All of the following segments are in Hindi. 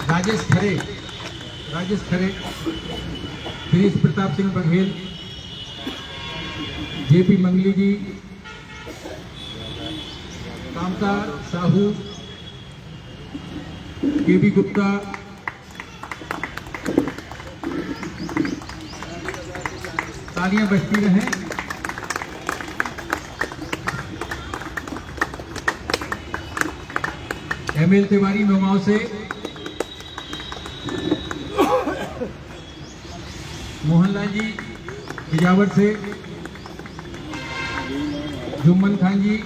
राजेश खरे, श्री प्रताप सिंह बघेल, जेपी मंगली जी, कामता साहू, केबी गुप्ता, तालियां बजती रहें। एमएल तिवारी नौगांव से, मोहनलाल जी बिजावर से, जुम्मन खान जी,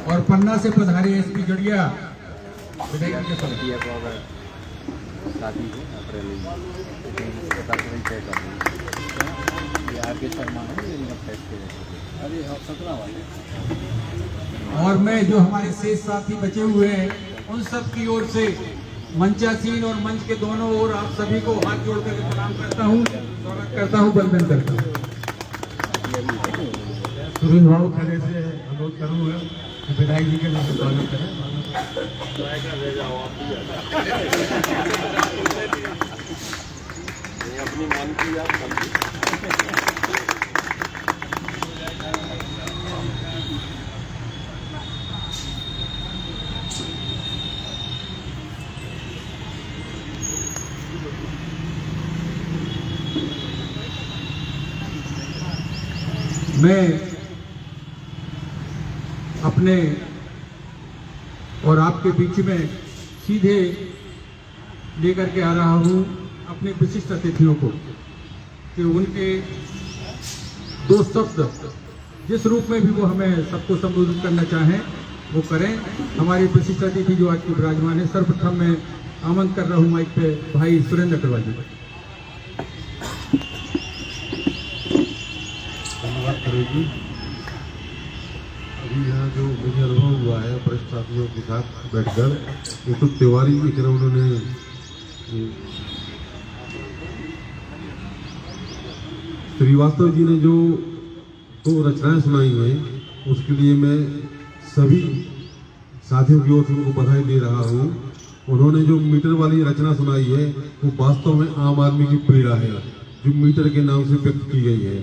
और पन्ना से पधारे एसपी गढ़िया विधायक के साथ। और मैं जो हमारे शेष साथी बचे हुए हैं उन सब की ओर से मंचासीन और मंच के दोनों ओर आप सभी को हाथ जोड़ करके प्रणाम करता हूँ, स्वागत करता हूँ, वंदन करता हूँ। सुरेश बाबू खड़े से अनुरोध करूँगा कि विधायक जी के नाम से स्वागत करें। अपनी मन की मैं अपने और आपके बीच में सीधे लेकर के आ रहा हूं अपने विशिष्ट अतिथियों को कि उनके दो शब्द जिस रूप में भी वो हमें सबको संबोधित करना चाहें वो करें। हमारे विशिष्ट अतिथि जो आज के विराजमान है, सर्वप्रथम मैं आमंत्रित कर रहा हूं माइक पे भाई सुरेंद्र अग्रवाल जी। धन्यवाद करेगी। अभी यहाँ जो मुझे अनुभव हुआ है वरिष्ठ साथियों के साथ बैठकर, एक तो तिवारी की तरह उन्होंने श्रीवास्तव जी ने जो दो रचनाएं सुनाई हैं उसके लिए मैं सभी साथियों की ओर से उनको बधाई दे रहा हूँ। उन्होंने जो मीटर वाली रचना सुनाई है वो वास्तव में आम आदमी की पीड़ा है जो मीटर के नाम से व्यक्त की गई है,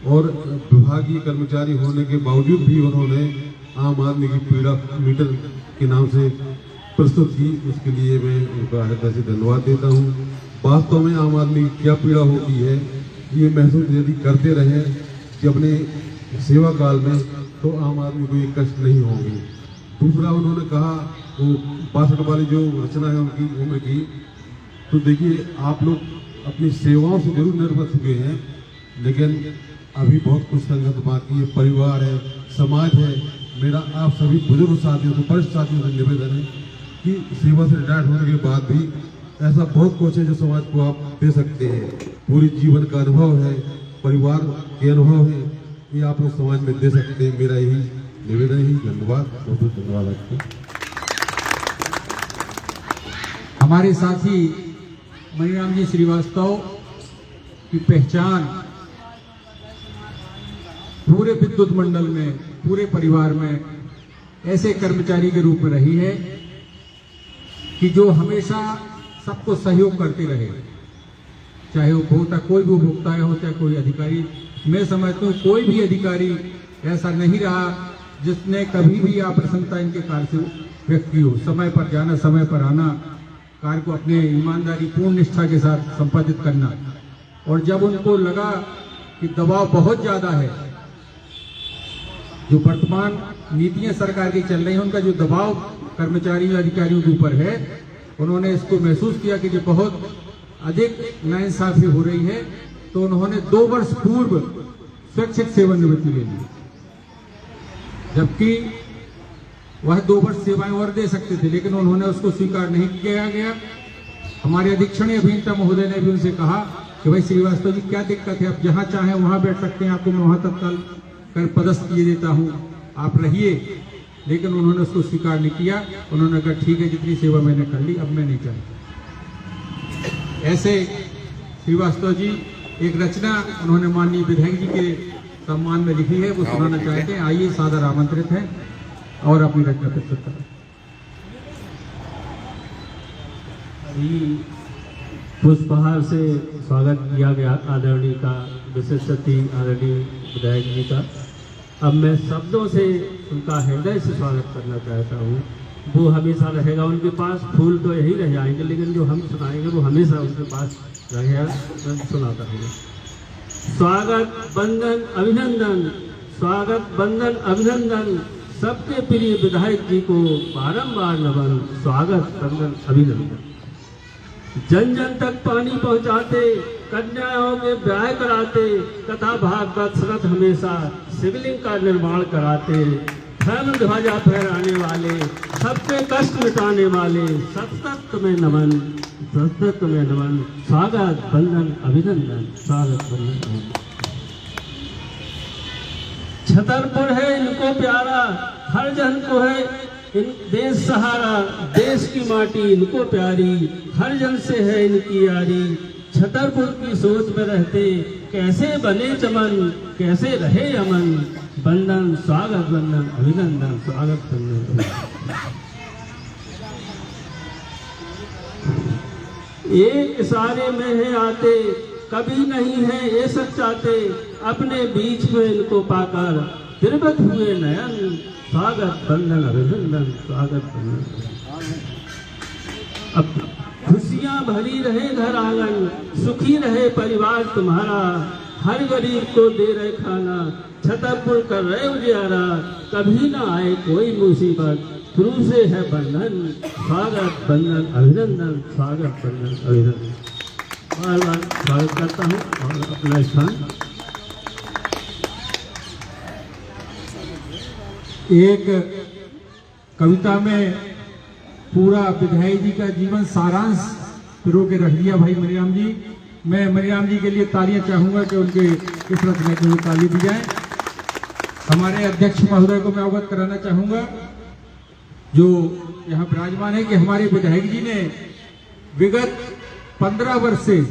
और विभागीय कर्मचारी होने के बावजूद भी उन्होंने आम आदमी की पीड़ा मीटर के नाम से प्रस्तुत की। उसके लिए मैं उनका हृदय से धन्यवाद देता हूँ। वास्तव में आम आदमी की क्या पीड़ा होती है ये महसूस यदि करते रहे कि अपने सेवा काल में, तो आम आदमी को ये कष्ट नहीं होंगे। दूसरा उन्होंने कहा वो 62 वाली जो रचना है उनकी उम्र की, तो देखिए आप लोग अपनी सेवाओं से जरूर निर्भर चुके हैं, लेकिन अभी बहुत कुछ संगत बाकी है, परिवार है, समाज है। मेरा आप सभी बुजुर्ग साथियों से, वरिष्ठ साथियों से निवेदन है कि सेवा से रिटायर्ड होने के बाद भी ऐसा बहुत कुछ है जो समाज को आप दे सकते हैं। पूरी जीवन का अनुभव है, परिवार के अनुभव है, ये आप लोग समाज में दे सकते हैं। मेरा यही निवेदन ही। धन्यवाद, बहुत बहुत धन्यवाद आपको। हमारे साथी मणिराम जी श्रीवास्तव की पहचान पूरे विद्युत मंडल में, पूरे परिवार में ऐसे कर्मचारी के रूप में रही है कि जो हमेशा सबको सहयोग करते रहे, चाहे उपभोक्ता कोई भी उपभोक्ता हो, चाहे कोई अधिकारी। मैं समझता हूँ कोई भी अधिकारी ऐसा नहीं रहा जिसने कभी भी अप्रसन्नता इनके कार्य से व्यक्त की हो। समय पर जाना, समय पर आना, कार्य को अपने ईमानदारी पूर्ण निष्ठा के साथ संपादित करना। और जब उनको लगा कि दबाव बहुत ज्यादा है, जो वर्तमान नीतियां सरकार की चल रही हैं उनका जो दबाव कर्मचारियों अधिकारियों के ऊपर है, उन्होंने इसको महसूस किया कि जो बहुत अधिक नाइंसाफी हो रही है, तो उन्होंने 2 वर्ष पूर्व स्वैच्छिक सेवानिवृत्ति ले ली, जबकि वह 2 वर्ष सेवाएं और दे सकते थे, लेकिन उन्होंने उसको स्वीकार नहीं किया गया। हमारे अधीक्षणीय अभियंता महोदय ने भी उनसे कहा कि भाई श्रीवास्तव जी क्या दिक्कत है, आप जहां चाहें वहां बैठ सकते हैं, आपको मैं वहां तत्काल कर पदस्थ किए देता हूं, आप रहिए। लेकिन उन्होंने उसको स्वीकार नहीं किया। उन्होंने कहा ठीक है, जितनी सेवा मैंने कर ली, अब मैं नहीं चाहता। ऐसे श्रीवास्तव जी एक रचना उन्होंने माननीय विधायक जी के सम्मान में लिखी है, वो सुनाना चाहते हैं। आइए, सादर आमंत्रित हैं और अपनी रचना प्रस्तुत करें। पुष्पहार से स्वागत किया गया आदरणीय का, विशेष अतिथि आदरणीय विधायक जी का। अब मैं शब्दों से उनका हृदय से स्वागत करना चाहता हूँ। वो हमेशा रहेगा उनके पास, फूल तो यही रह जाएंगे, लेकिन जो हम सुनाएंगे वो हमेशा उनके पास रहेगा। मैं सुनाता हूँ। स्वागत बंदन अभिनंदन, स्वागत बंदन अभिनंदन, सबके प्रिय विधायक जी को बारंबार नमन, स्वागत बंदन अभिनंदन। जन जन तक पानी पहुंचाते, कन्याओं के ब्याह कराते, कथा भागवत रथ हमेशा शिवलिंग का निर्माण कराते, धर्म ध्वजा फहराने वाले, सबके कष्ट मिटाने वाले, सतत तुम्हें नमन, सतत तुम्हें नमन, स्वागत बंदन अभिनंदन, स्वागत बंदन अभिनंदन। छतरपुर है इनको प्यारा, हर जन को है इन देश सहारा, देश की माटी इनको प्यारी, हर जन से है इनकी यारी। छतरपुर की सोच में रहते, कैसे बने चमन, कैसे रहे अमन, बंदन स्वागत बंदन अभिनंदन, स्वागत बंदन। एक इशारे में है आते, कभी नहीं है ये सच्चाते, अपने बीच में इनको पाकर तिरबत हुए नयन, स्वागत बंदन अभिनंदन, स्वागत बंदन। अब खुशियां भरी रहे घर आंगन, सुखी रहे परिवार तुम्हारा, हर गरीब को दे रहे खाना, छतरपुर कर रहे उजियारा, कभी ना आए कोई मुसीबत, शुरू से है बंधन, स्वागत बंदन अभिनंदन, स्वागत बंदन अभिनंदन। बार बार स्वागत करता हूँ और अपना स्थान। एक कविता में पूरा विधायक जी का जीवन सारांश पिरो के रख दिया भाई मरियाम जी। मैं मरियाम जी के लिए तालियां चाहूंगा कि उनके इस रचना के लिए ताली दी जाए। हमारे अध्यक्ष महोदय को मैं अवगत कराना चाहूंगा जो यहाँ विराजमान है कि हमारे विधायक जी ने विगत 15 वर्ष से,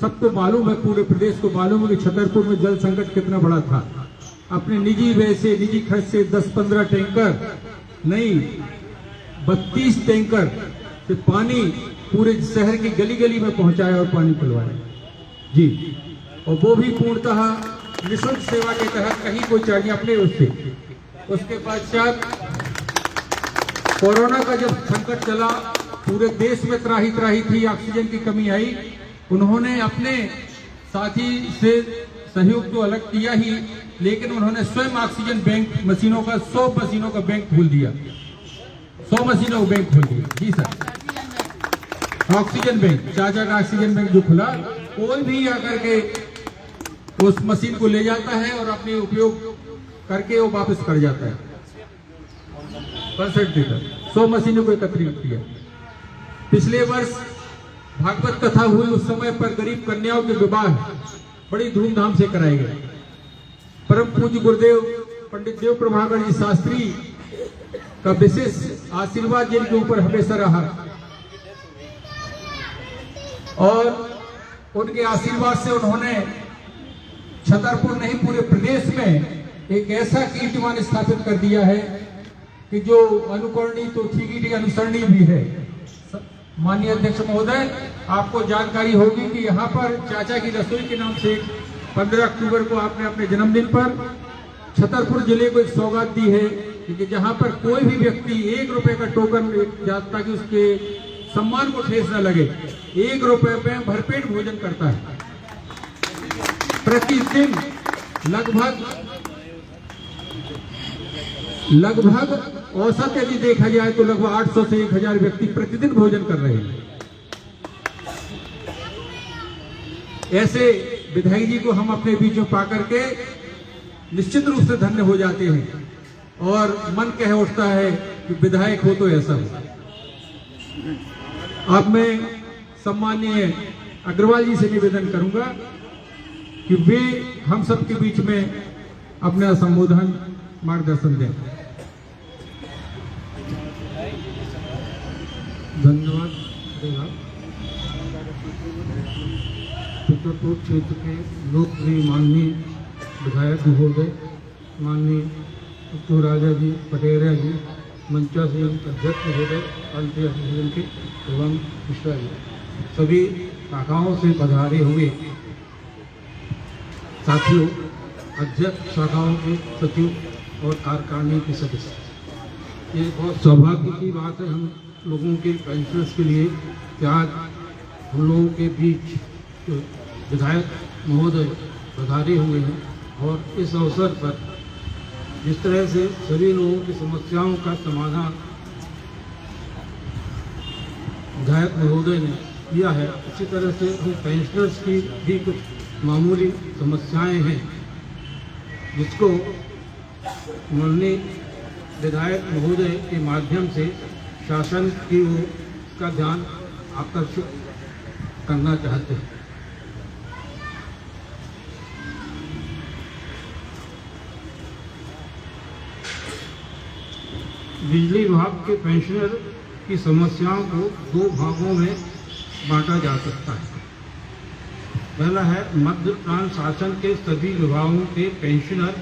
सबको मालूम है, पूरे प्रदेश को मालूम है कि छतरपुर में जल संकट कितना बड़ा था। अपने निजी व्यय से, निजी खर्च से 10-15 टैंकर नहीं 32 टैंकर से पानी पूरे शहर की गली गली में पहुंचाया और पानी पिलवाया जी। और वो भी पूर्णतः निःशुल्क सेवा के तहत, कहीं कोई चाहिए अपने उससे। उसके पश्चात कोरोना का जब संकट चला, पूरे देश में त्राही त्राही थी, ऑक्सीजन की कमी आई, उन्होंने अपने साथी से सहयोग तो अलग किया ही, लेकिन उन्होंने स्वयं ऑक्सीजन बैंक मशीनों का 100 मशीनों का बैंक खोल दिया, 100 मशीनों का बैंक खोल दिया जी सर। ऑक्सीजन बैंक, चाचा का ऑक्सीजन बैंक जो खुला, कोई भी आकर के उस मशीन को ले जाता है और अपने उपयोग करके वो वापस कर जाता है। 100 मशीनों को एकत्रित किया। पिछले वर्ष भागवत कथा हुई, उस समय पर गरीब कन्याओं के विवाह बड़ी धूमधाम से कराए गए। परम पूज्य गुरुदेव पंडित देव प्रभाकर जी शास्त्री का विशेष आशीर्वाद जिनके ऊपर हमेशा रहा और उनके आशीर्वाद से उन्होंने छतरपुर नहीं पूरे प्रदेश में एक ऐसा कीर्तिमान स्थापित कर दिया है कि जो अनुकरणीय तो ठीक ही अनुसरणीय भी है। माननीय अध्यक्ष महोदय, आपको जानकारी होगी कि यहाँ पर चाचा की रसोई के नाम से 15 अक्टूबर को आपने अपने जन्मदिन पर छतरपुर जिले को एक सौगात दी है कि जहाँ पर कोई भी व्यक्ति 1 रुपए का टोकन, ताकि उसके सम्मान को ठेस न लगे, 1 रुपए में भरपेट भोजन करता है। प्रतिदिन लगभग औसत यदि देखा जाए तो लगभग 800 से 1000 व्यक्ति प्रतिदिन भोजन कर रहे हैं। ऐसे विधायक जी को हम अपने बीच में पाकर के निश्चित रूप से धन्य हो जाते हैं और मन कह उठता है कि विधायक हो तो ऐसा हो। अब मैं सम्माननीय अग्रवाल जी से निवेदन करूंगा कि वे हम सबके बीच में अपना संबोधन मार्गदर्शन दें। धन्यवाद। छतरपुर क्षेत्र के लोकप्रिय माननीय विधायक महोदय माननीय उत्तम राजा जी पटेरिया जी, मंचासीन अध्यक्ष महोदय अंत एसोसिएशन के एवं मिश्रा जी, सभी शाखाओं से पधारे हुए साथियों, अध्यक्ष शाखाओं के सचिव और कार्यकारिणी के सदस्य, ये बहुत सौभाग्य की बात है हम लोगों के पेंशनर्स के लिए कि आज हम लोगों के बीच विधायक महोदय पधारे हुए हैं और इस अवसर पर जिस तरह से सभी लोगों की समस्याओं का समाधान विधायक महोदय ने किया है, इसी तरह से हम पेंशनर्स की भी कुछ मामूली समस्याएं हैं जिसको माननीय विधायक महोदय के माध्यम से शासन की ओर का ध्यान आकर्षित करना चाहते हैं। बिजली विभाग के पेंशनर की समस्याओं को दो भागों में बांटा जा सकता है। पहला है मध्य प्रांत शासन के सभी विभागों के पेंशनर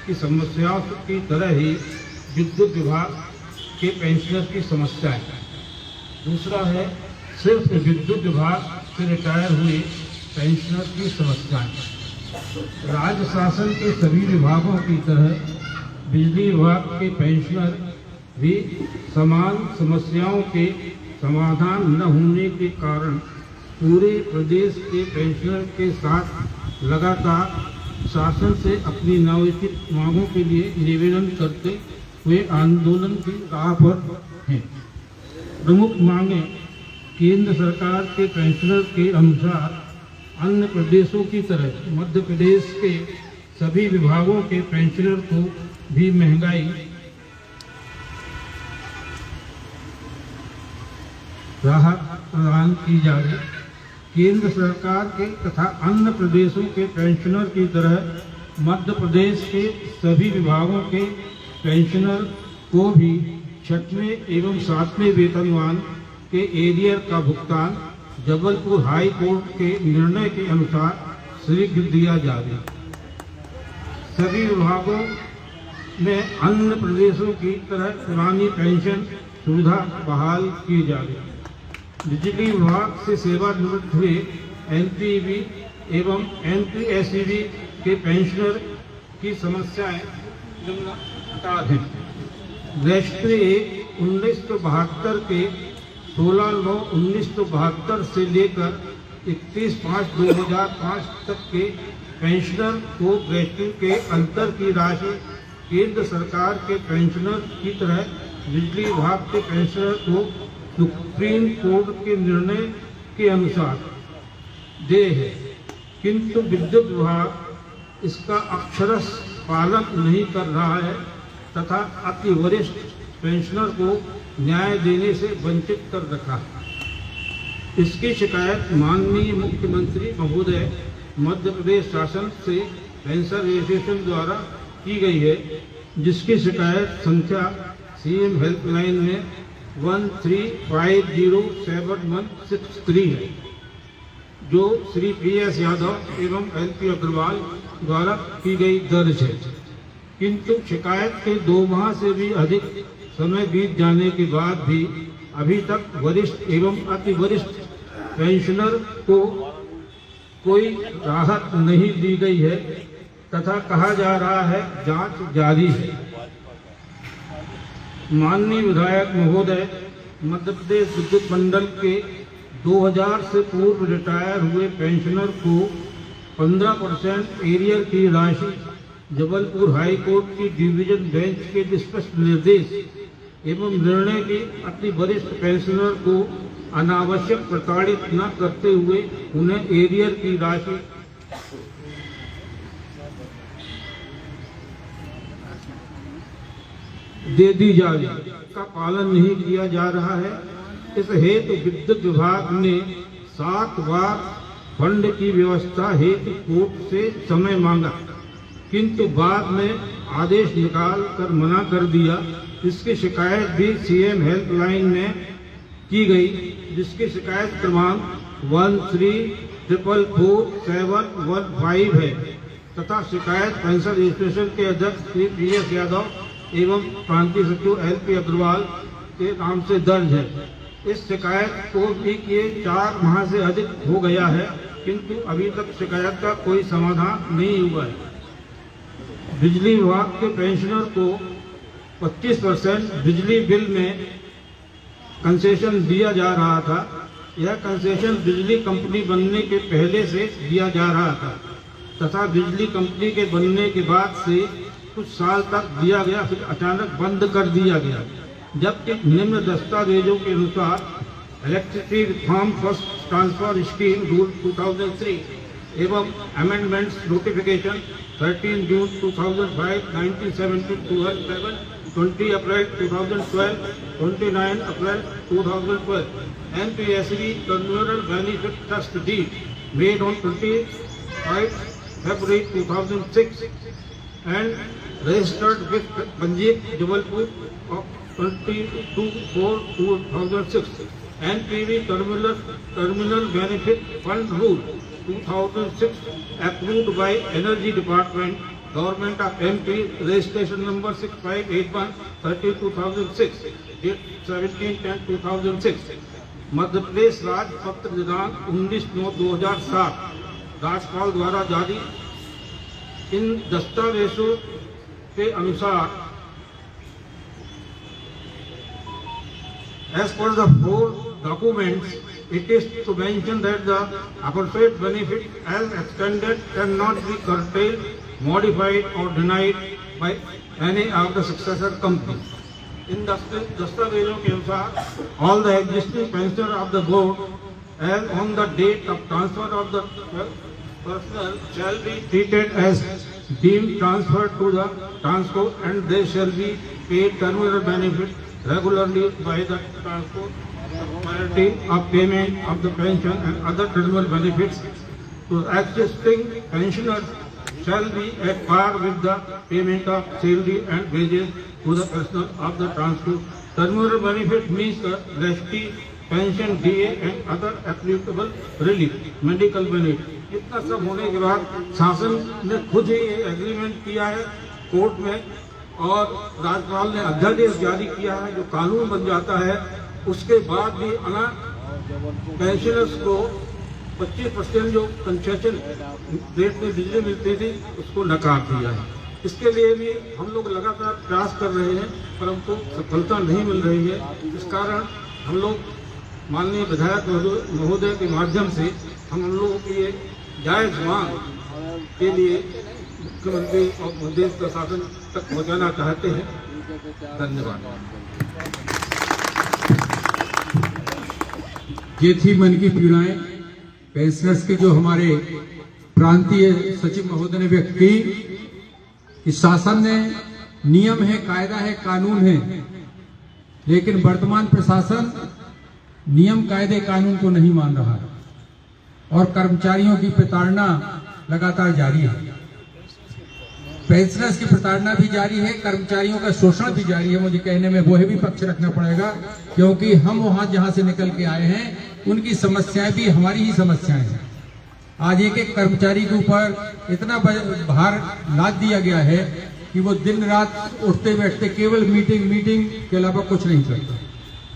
की समस्याओं की तरह ही विद्युत विभाग के पेंशनर की समस्याएं। दूसरा है सिर्फ विद्युत विभाग से रिटायर हुए पेंशनर की समस्याएं। राज्य शासन के सभी विभागों की तरह बिजली विभाग के पेंशनर भी समान समस्याओं के समाधान न होने के कारण पूरे प्रदेश के पेंशनर के साथ लगातार शासन से अपनी नाउचित मांगों के लिए निवेदन करते हुए आंदोलन की राह पर हैं। प्रमुख मांगें केंद्र सरकार के पेंशनर के अनुसार अन्य प्रदेशों की तरह मध्य प्रदेश के सभी विभागों के पेंशनर को भी महंगाई राहत प्रदान की जाए। केंद्र सरकार के तथा अन्य प्रदेशों के पेंशनर की तरह मध्य प्रदेश के सभी विभागों के पेंशनर को भी 6वें एवं 7वें वेतनमान के एरियर का भुगतान जबलपुर हाई कोर्ट के निर्णय के अनुसार शीघ्र दिया जाए। सभी विभागों में अन्य प्रदेशों की तरह पुरानी पेंशन सुविधा बहाल की जाए। बिजली विभाग से सेवानिवृत्त हुए एनपीईबी एवं एनपीएसईबी के पेंशनर की समस्याएं निम्नकार हैं। राष्ट्रीय 1972 के 16/9/1972 से लेकर 31/5/2005 तक के पेंशनर को ग्रेच्युटी के अंतर की राशि केंद्र सरकार के पेंशनर की तरह बिजली विभाग के पेंशनर को सुप्रीम कोर्ट के निर्णय के अनुसार दे है, किंतु विद्युत विभाग इसका अक्षरश पालन नहीं कर रहा है तथा अति वरिष्ठ पेंशनर को न्याय देने से वंचित कर रखा है। इसकी शिकायत माननीय मुख्यमंत्री महोदय मध्य प्रदेश शासन से पेंशन एसोसिएशन द्वारा की गई है, जिसकी शिकायत संख्या सीएम हेल्पलाइन में 13507163 है, जो श्री PS यादव एवं LP अग्रवाल द्वारा की गई दर्ज है। किंतु शिकायत के 2 माह से भी अधिक समय बीत जाने के बाद भी अभी तक वरिष्ठ एवं अति वरिष्ठ पेंशनर को कोई राहत नहीं दी गई है तथा कहा जा रहा है जांच जारी है। माननीय विधायक महोदय मध्य प्रदेश विद्युत मंडल के 2000 से पूर्व रिटायर हुए पेंशनर को 15% एरियर की राशि जबलपुर हाई कोर्ट की डिवीजन बेंच के स्पष्ट निर्देश एवं निर्णय की अति वरिष्ठ पेंशनर को अनावश्यक प्रताड़ित न करते हुए उन्हें एरियर की राशि दे दी जाए का पालन नहीं किया जा रहा है। इस हेतु विद्युत विभाग ने 7 बार फंड की व्यवस्था हेतु कोर्ट से समय मांगा, किंतु बाद में आदेश निकाल कर मना कर दिया। इसकी शिकायत भी सीएम हेल्पलाइन में की गई, जिसकी शिकायत क्रमांक 444715 है तथा शिकायत पेंशन रजिस्ट्रेशन के अध्यक्ष श्री PS यादव एवं प्रांतीय सचिव LP अग्रवाल के नाम से दर्ज है। इस शिकायत को भी किए 4 माह से अधिक हो गया है, किंतु अभी तक शिकायत का कोई समाधान नहीं हुआ है। बिजली विभाग के पेंशनर को 25% बिजली बिल में कंसेशन दिया जा रहा था। यह कंसेशन बिजली कंपनी बनने के पहले से दिया जा रहा था तथा बिजली कंपनी के बनने के बाद से कुछ साल तक दिया गया, फिर अचानक बंद कर दिया गया। जबकि निम्न दस्तावेजों के अनुसार electricity reform first transfer scheme rule 2003 एवं amendments notification 13 June 2005, 1972, 20 April 2012, 29 April 2012, NPSB Terminal Benefit Trust Deed made on 25 February 2006 and registered with Banjik Jabalpur of 22/4/2006. NPV Terminal Benefit Fund Rule 2006 approved by Energy Department, Government of MP, registration number 6581 30/2006, date 17/10/2006. Madhya Pradesh राज्य पत्र दिनांक 19/9/2007 राज्यपाल द्वारा जारी। इन दस्तावेजों के अनुसार as per the four documents, it is to mention that the aforesaid benefit as extended cannot be curtailed, modified or denied by any of the successor companies. In दस्तावेजों के अनुसार all the existing pensioners of the board as on the date of transfer of the personnel shall be treated as deemed transferred to the transco, and they shall be paid terminal benefit regularly by the transco authority of payment of the pension and other terminal benefits to existing pensioners shall be at par with the payment of salary and wages to the personnel of the transco. Terminal benefit means the gratuity, pension, DA and other applicable relief, medical benefit. इतना सब होने के बाद शासन ने खुद ही ये एग्रीमेंट किया है कोर्ट में, और राज्यपाल ने अध्यादेश जारी किया है जो कानून बन जाता है। उसके बाद भी पेंशनर्स को 25% जो कंसेशन रेट में बिजली मिलती थी उसको नकार दिया है। इसके लिए भी हम लोग लगातार प्रयास कर रहे हैं, परंतु सफलता नहीं मिल रही है। इस कारण हम लोग माननीय विधायक महोदय के माध्यम से हम लोगों की ये जायज मांग के लिए मुख्यमंत्री और प्रदेश प्रशासन तक पहुंचाना चाहते हैं। धन्यवाद। ये थी मन की पीड़ाएं पेंशनर्स के, जो हमारे प्रांतीय सचिव महोदय ने व्यक्त की कि शासन ने नियम है, कायदा है, कानून है, लेकिन वर्तमान प्रशासन नियम, कायदे, कानून को नहीं मान रहा है और कर्मचारियों की प्रताड़ना लगातार जारी है। पेंशनर्स की प्रताड़ना भी जारी है, कर्मचारियों का शोषण भी जारी है। मुझे कहने में वो भी पक्ष रखना पड़ेगा, क्योंकि हम वहां जहां से निकल के आए हैं उनकी समस्याएं भी हमारी ही समस्याएं हैं। आज एक एक कर्मचारी के ऊपर इतना भार लाद दिया गया है कि वो दिन रात उठते बैठते केवल मीटिंग के अलावा कुछ नहीं करता।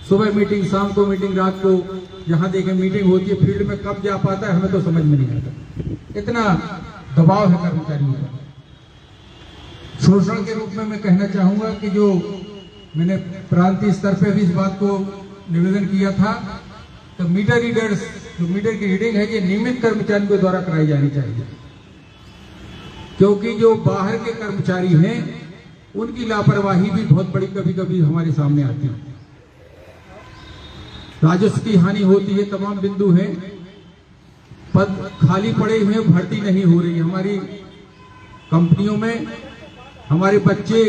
सुबह मीटिंग, शाम को मीटिंग, रात को जहां देखें मीटिंग होती है। फील्ड में कब जा पाता है हमें तो समझ में नहीं आता। इतना दबाव है कर्मचारियों का। शोषण के रूप में मैं कहना चाहूंगा कि जो मैंने प्रांतीय स्तर पे भी इस बात को निवेदन किया था, तो मीटर रीडर्स, जो मीटर की रीडिंग है, ये नियमित कर्मचारियों के द्वारा कराई जानी चाहिए, क्योंकि जो बाहर के कर्मचारी हैं उनकी लापरवाही भी बहुत बड़ी कभी कभी हमारे सामने आती है। राजस्व की हानि होती है, तमाम बिंदु हैं, पद खाली पड़े हुए, भर्ती नहीं हो रही। हमारी कंपनियों में हमारे बच्चे,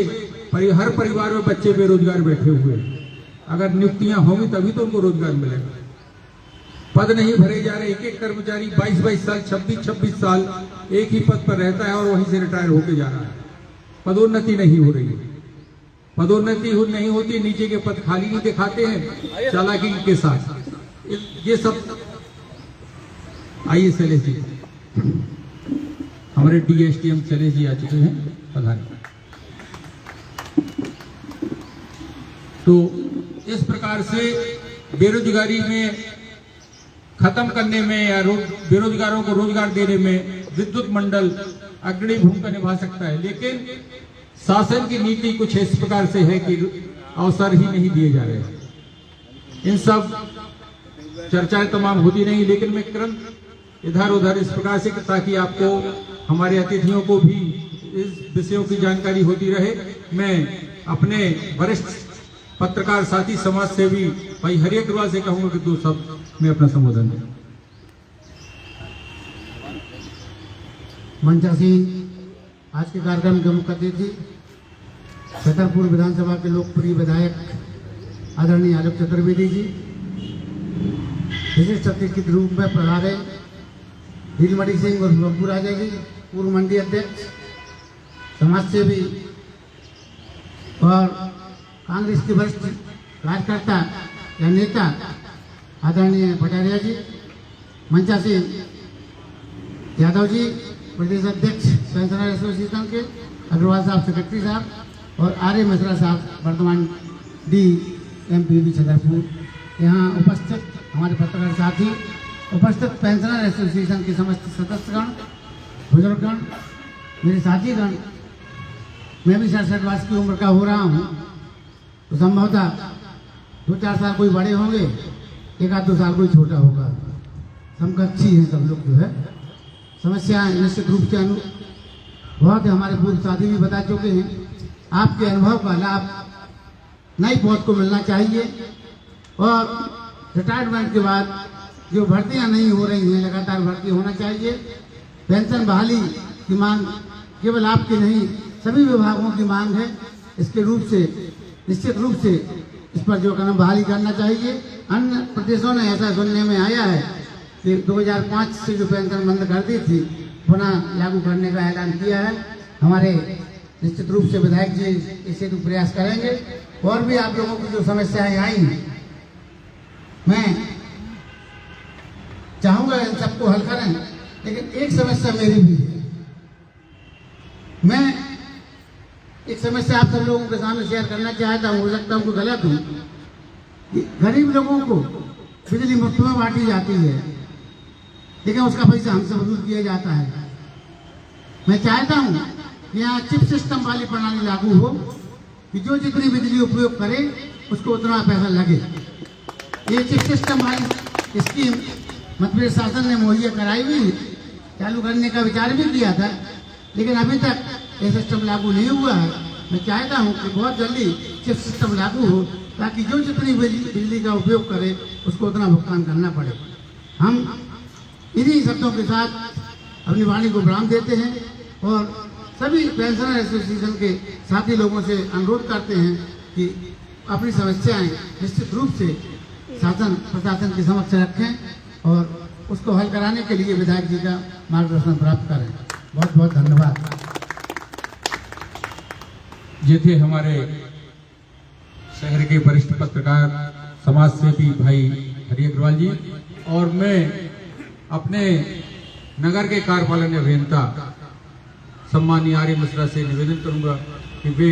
हर परिवार में बच्चे बेरोजगार बैठे हुए हैं। अगर नियुक्तियां होंगी तभी तो उनको रोजगार मिलेगा। पद नहीं भरे जा रहे। एक एक कर्मचारी 22-22 साल, 26-26 साल एक ही पद पर रहता है और वहीं से रिटायर होकर जा रहा है। पदोन्नति नहीं हो रही है। पदोन्नति नहीं होती, नीचे के पद खाली नहीं दिखाते हैं चालाकी के साथ। ये सब आइए शैलेश जी, हमारे DSTM शैलेश जी आ चुके हैं, पधारें। तो इस प्रकार से बेरोजगारी में खत्म करने में या बेरोजगारों को रोजगार देने में विद्युत मंडल अग्रणी भूमिका निभा सकता है, लेकिन शासन की नीति कुछ इस प्रकार से है कि अवसर ही नहीं दिए जा रहे। इन सब चर्चाएं तमाम होती नहीं, लेकिन मैं तुरंत इधर उधर इस प्रकार से, ताकि आपको हमारे अतिथियों को भी इस विषयों की जानकारी होती रहे, मैं अपने वरिष्ठ पत्रकार साथी समाज सेवी भाई हरि अग्रवाल से कहूंगा कि 2 शब्द में अपना संबोधन दें। मंचासीन आज के कार्यक्रम के मुख्य अतिथि छतरपुर विधानसभा के लोकप्रिय विधायक आदरणीय आलोक चतुर्वेदी जी, विशिष्ट अतिथि के रूप में पधारे नीलमणि सिंह और बब्बू राजा जी, पूर्व मंडी अध्यक्ष, समाज सेवी और कांग्रेस के वरिष्ठ कार्यकर्ता या नेता आदरणीय पटारिया जी, मंचासीन यादव जी, प्रदेश अध्यक्ष पेंशनर एसोसिएशन के, अग्रवाल साहब सेक्रेटरी साहब, और आर्य मिश्रा साहब वर्तमान DMPB छतरपुर, यहाँ उपस्थित हमारे पत्रकार साथी, उपस्थित पेंशनर एसोसिएशन के समस्त सदस्यगण, बुजुर्गगण, मेरे साथीगण, मैं भी 67 वर्ष की उम्र का हो रहा हूँ, तो संभवतः 2-4 साल कोई बड़े होंगे, 1-2 साल कोई छोटा होगा, समकक्षी हैं सब लोग जो है। समस्याएं निश्चित रूप से बहुत हमारे पूर्व साथी भी बता चुके हैं। आपके अनुभव का लाभ नई पौध को मिलना चाहिए, और रिटायरमेंट के बाद जो भर्तियां नहीं हो रही हैं, लगातार भर्ती होना चाहिए। पेंशन बहाली की मांग केवल आपकी नहीं, सभी विभागों की मांग है। इसके रूप से निश्चित रूप से इस पर जो कदम बहाली करना चाहिए। अन्य प्रदेशों ने ऐसा सुनने में आया है कि 2005 से जो पेंशन बंद कर दी थी, पुनः लागू करने का ऐलान किया है। हमारे निश्चित रूप से विधायक जी इसे तो प्रयास करेंगे, और भी आप लोगों की जो समस्याएं आई हैं, मैं चाहूंगा इन सबको हल करें, लेकिन एक समस्या मेरी भी है। मैं एक समस्या आप सब लोगों के सामने शेयर करना चाहता हूँ, हो सकता हूँ कि गलत हूँ, कि गरीब लोगों को बिजली मुफ्त में बांटी जाती है, लेकिन उसका पैसा हमसे वसूल किया जाता है। मैं चाहता हूँ कि यहाँ चिप सिस्टम वाली प्रणाली लागू हो, कि जो जितनी बिजली उपयोग करे उसको उतना पैसा लगे। ये चिप सिस्टम वाली स्कीम मध्य प्रदेश शासन ने मुहैया कराई हुई, चालू करने का विचार भी किया था, लेकिन अभी तक ये सिस्टम लागू नहीं हुआ है। मैं चाहता हूँ कि बहुत जल्दी चिप सिस्टम लागू हो, ताकि जो जितनी बिजली का उपयोग करे उसको उतना भुगतान करना पड़े। हम इन्हीं शब्दों के साथ अपनी वाणी को विराम देते हैं, और सभी पेंशनर एसोसिएशन के साथी लोगों से अनुरोध करते हैं कि अपनी समस्याएं निश्चित रूप से शासन प्रशासन के समक्ष रखें, और उसको हल कराने के लिए विधायक जी का मार्गदर्शन प्राप्त करें। बहुत बहुत धन्यवाद। ये थे हमारे शहर के वरिष्ठ पत्रकार समाज सेवी भाई हरि अग्रवाल जी, और मैं अपने नगर के कार्यपालन अभियंता सम्मानीय आर्य मिश्रा से निवेदन करूंगा कि वे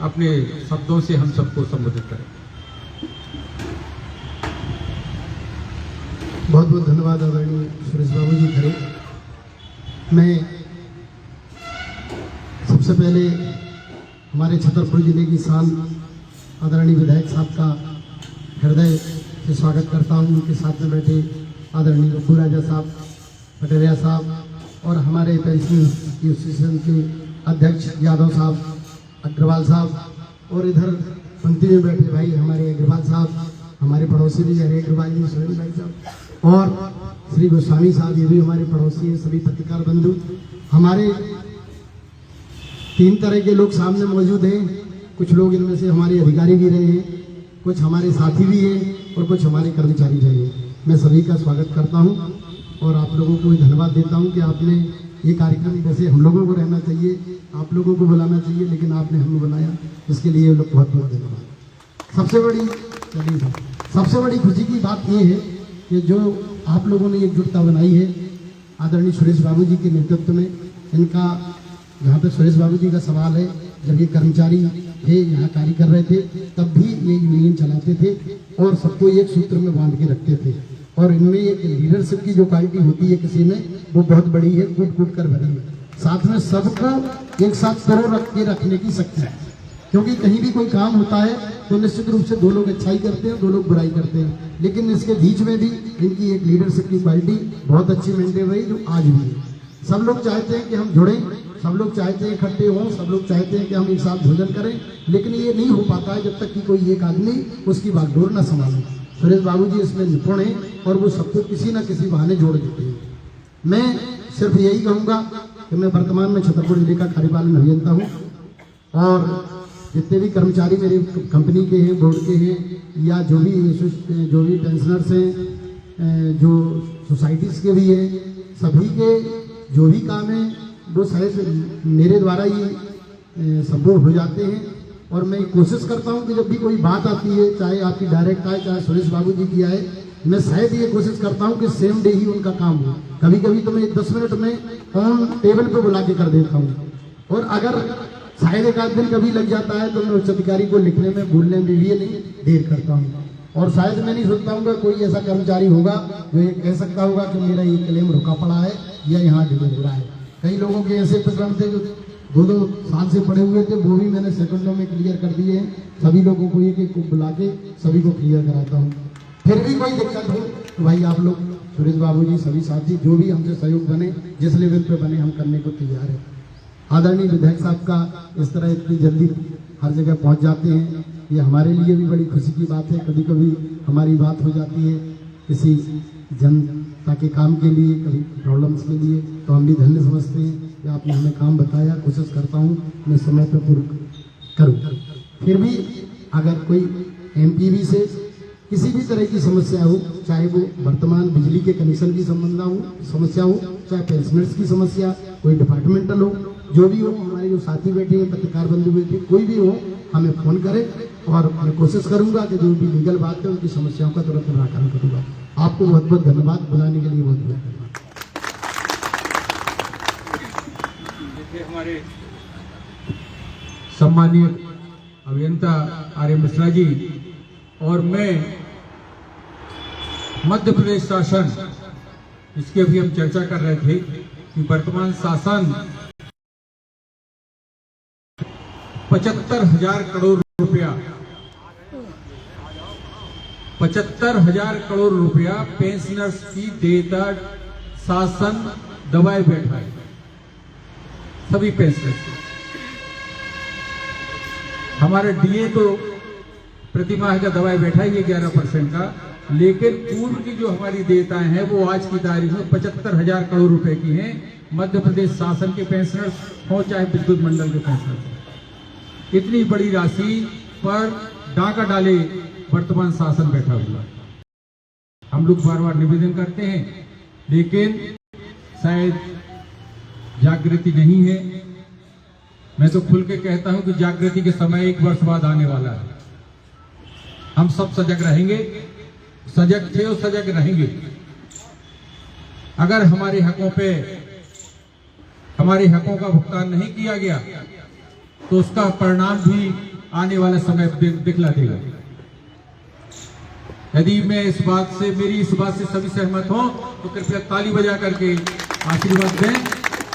अपने शब्दों से हम सबको संबोधित करें। बहुत बहुत धन्यवाद आदरणीय सुरेश बाबू जी खरे। मैं सबसे पहले हमारे छतरपुर जिले की शान आदरणीय विधायक साहब का हृदय से स्वागत करता हूं। उनके साथ में बैठे आदरणीय बब्बू राजा साहब, पटेरिया साहब, और हमारे पेंशनर एसोसिएशन के अध्यक्ष यादव साहब, अग्रवाल साहब, और इधर पंक्ति में बैठे भाई हमारे अग्रवाल साहब, हमारे पड़ोसी भी हरे अग्रवाल जी, सुरेश भाई साहब, और श्री गोस्वामी साहब, ये भी हमारे पड़ोसी हैं। सभी पत्रकार बंधु, हमारे 3 तरह के लोग सामने मौजूद हैं। कुछ लोग इनमें से हमारे अधिकारी भी रहे हैं, कुछ हमारे साथी भी हैं, और कुछ हमारे कर्मचारी रहे हैं। मैं सभी का स्वागत करता हूं, और आप लोगों को भी धन्यवाद देता हूं कि आपने ये कार्यक्रम, वैसे हम लोगों को रहना चाहिए, आप लोगों को बुलाना चाहिए, लेकिन आपने हमें बुलाया, इसके लिए लोग बहुत बहुत धन्यवाद। सबसे बड़ी खुशी की बात ये है कि जो आप लोगों ने एकजुटता बनाई है आदरणीय सुरेश बाबू जी के नेतृत्व में, इनका जहाँ तक सुरेश बाबू जी का सवाल है, जब ये कर्मचारी थे यहाँ कार्य कर रहे थे तब भी ये यूनियन चलाते थे और सबको एक सूत्र में बांध के रखते थे। और इनमें एक लीडरशिप की जो क्वालिटी होती है किसी में, वो बहुत बड़ी है, कूट कूट कर भरी है। साथ में सबको एक साथ करो रख के रखने की शक्ति है, क्योंकि कहीं भी कोई काम होता है तो निश्चित रूप से दो लोग अच्छाई करते हैं, दो लोग बुराई करते हैं, लेकिन इसके बीच में भी इनकी एक लीडरशिप की क्वालिटी बहुत अच्छी मेंटेन रही, जो आज भी है। सब लोग चाहते हैं कि हम जुड़ें, सब लोग चाहते हैं इकट्ठे हों, सब लोग चाहते हैं कि हम एक साथ भोजन करें, लेकिन ये नहीं हो पाता है जब तक कि कोई एक आदमी उसकी बागडोर न संभाले। सुरेश बाबू जी इसमें निपुण हैं और वो सबको किसी न किसी बहाने जोड़ देते हैं। मैं सिर्फ यही कहूँगा कि मैं वर्तमान में छतरपुर जिले का कार्यपालन अभियंता हूँ और जितने भी कर्मचारी मेरे कंपनी के हैं, बोर्ड के हैं, या जो भी पेंशनर्स हैं, जो सोसाइटीज़ के भी हैं, सभी के जो भी काम है वो शायद मेरे द्वारा ही संपूर्ण हो जाते हैं। और मैं कोशिश करता हूं कि जब भी कोई बात आती है, चाहे आपकी डायरेक्ट आए, चाहे सुरेश बाबू जी की आए, मैं शायद ये कोशिश करता हूं कि सेम डे ही उनका काम हो। कभी कभी तो मैं 10 मिनट में ऑन टेबल पे बुला के कर देता हूं, और अगर शायद एक आध दिन कभी लग जाता है तो मैं उच्च अधिकारी को लिखने में, बोलने में भी नहीं देर करता हूँ। और शायद मैं नहीं सोचता हूँ कि कोई ऐसा कर्मचारी होगा जो ये कह सकता होगा कि मेरा ये क्लेम रुका पड़ा है या यहाँ डिले हो रहा है। कई लोगों के ऐसे प्रकरण थे जो 2-2 साल से पड़े हुए थे, वो भी मैंने सेकंडों में क्लियर कर दिए हैं। सभी लोगों को एक एक को बुला के सभी को क्लियर कराता हूँ। फिर भी कोई दिक्कत हो तो भाई आप लोग, सुरेश बाबू जी, सभी साथी जो भी हमसे सहयोग बने, जिस लेवल पे बने, हम करने को तैयार है। आदरणीय विधायक साहब का इस तरह इतनी जल्दी हर जगह पहुंच जाते हैं, ये हमारे लिए भी बड़ी खुशी की बात है। कभी कभी हमारी बात हो जाती है किसी जनता के काम के लिए, कभी प्रॉब्लम्स के लिए, तो हम भी धन्य समझते हैं कि आपने हमें काम बताया। कोशिश करता हूँ मैं समय पर पूर्ण करूँ। फिर भी अगर कोई एमपीवी से किसी भी तरह की समस्या हो, चाहे वो वर्तमान बिजली के कनेक्शन की समस्या हो, चाहे पेंशनर्स की समस्या, कोई डिपार्टमेंटल हो, जो भी हो, हमारे जो साथी बैठे हैं, पत्रकार बंधु बैठे, कोई भी हो, हमें फोन करें और मैं कोशिश करूंगा कि जो भी लीगल बात है उनकी समस्याओं का तुरंत निराकरण करूंगा। आपको बहुत बहुत धन्यवाद, बुलाने के लिए बहुत बहुत धन्यवाद। हमारे सम्मानीय अभियंता आर्य मिश्रा जी और मैं मध्य प्रदेश शासन, इसकी अभी हम चर्चा कर रहे थे कि वर्तमान शासन 75,000 करोड़ रुपया 75,000 करोड़ रुपया पेंशनर्स की देता शासन दबाए बैठा है, सभी पेंशनर्स। हमारा डीए तो प्रतिमाह का दबाए बैठा है, ये 11% का, लेकिन पूर्व की जो हमारी देयताएं हैं वो आज की तारीख में 75,000 करोड़ रुपए की हैं। मध्य प्रदेश शासन के पेंशनर्स हो चाहे विद्युत मंडल के पेंशनर्स, इतनी बड़ी राशि पर डाका डाले वर्तमान शासन बैठा हुआ। हम लोग बार बार निवेदन करते हैं, लेकिन शायद जागृति नहीं है। मैं तो खुल के कहता हूं कि जागृति के समय 1 वर्ष बाद आने वाला है। हम सब सजग रहेंगे, सजग थे और सजग रहेंगे। अगर हमारे हकों का भुगतान नहीं किया गया तो उसका परिणाम भी आने वाला समय दिखला देगा। यदि मैं मेरी इस बात से सभी सहमत हो तो कृपया ताली बजा करके आशीर्वाद दें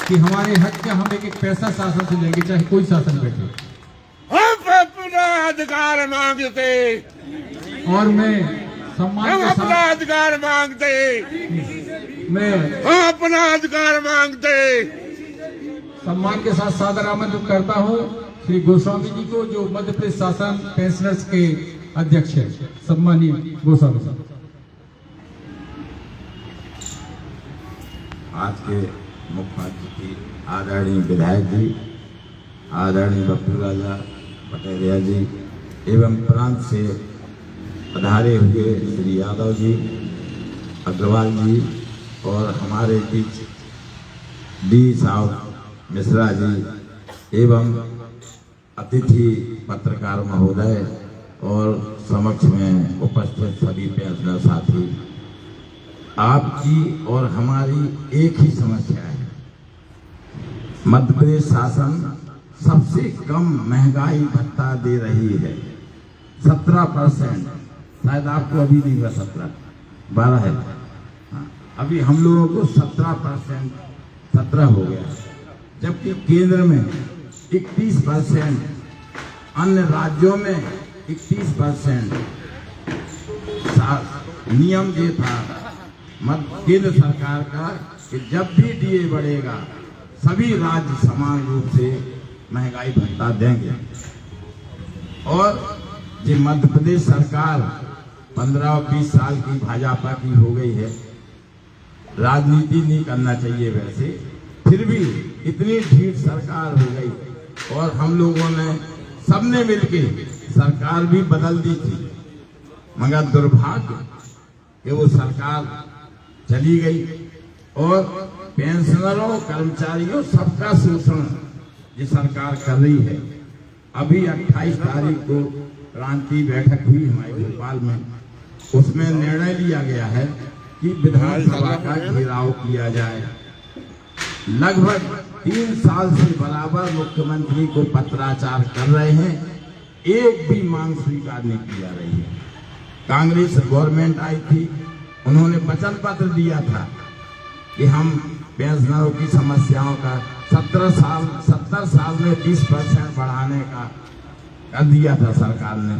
कि हमारे हक का हम एक पैसा शासन से लेंगे, चाहे कोई शासन बैठे। हम अपना अधिकार मांगते और मैं सम्मान के अपना साथ अधिकार मांगते मैं हम अपना अधिकार मांगते सम्मान के साथ सादर आमंत्रित करता हूं श्री गोस्वामी जी को, जो मध्य प्रदेश शासन पेंशनर्स के अध्यक्ष है। सम्मानीय गोस्वामी साहब। आज के मुख्य अतिथि आदरणीय विधायक जी, आदरणीय बप्पू राजा पटेरिया जी एवं प्रांत से पधारे हुए श्री यादव जी, अग्रवाल जी और हमारे बीच डी साहब मिश्रा जी एवं अतिथि पत्रकार महोदय और समक्ष में उपस्थित सभी पेंशनर साथी, आपकी और हमारी एक ही समस्या है। मध्य प्रदेश शासन सबसे कम महंगाई भत्ता दे रही है, 17%। शायद आपको अभी नहीं हुआ, 12 है। हाँ, अभी हम लोगों को 17% 17 हो गया, जबकि केंद्र में 31%, अन्य राज्यों में 31%। नियम ये था केंद्र सरकार का कि जब भी डीए बढ़ेगा सभी राज्य समान रूप से महंगाई भत्ता देंगे। और ये मध्य प्रदेश सरकार 15 और 20 साल की भाजपा की हो गई है, राजनीति नहीं करना चाहिए वैसे, फिर भी इतनी ढीठ सरकार हो गई और हम लोगों ने सबने मिलके सरकार भी बदल दी थी, मगर दुर्भाग्य कि वो सरकार चली गई और पेंशनरों, कर्मचारियों सबका शोषण ये सरकार कर रही है। अभी 28 तारीख को क्रांति बैठक हुई हमारे भोपाल में, उसमें निर्णय लिया गया है कि विधानसभा का घेराव किया जाए। लगभग 3 साल से बराबर मुख्यमंत्री को पत्राचार कर रहे हैं, एक भी मांग स्वीकार नहीं की जा रही है। कांग्रेस गवर्नमेंट आई थी, उन्होंने वचन पत्र दिया था कि हम पेंशनरों की समस्याओं का 70 साल में 20% बढ़ाने का कर दिया था सरकार ने,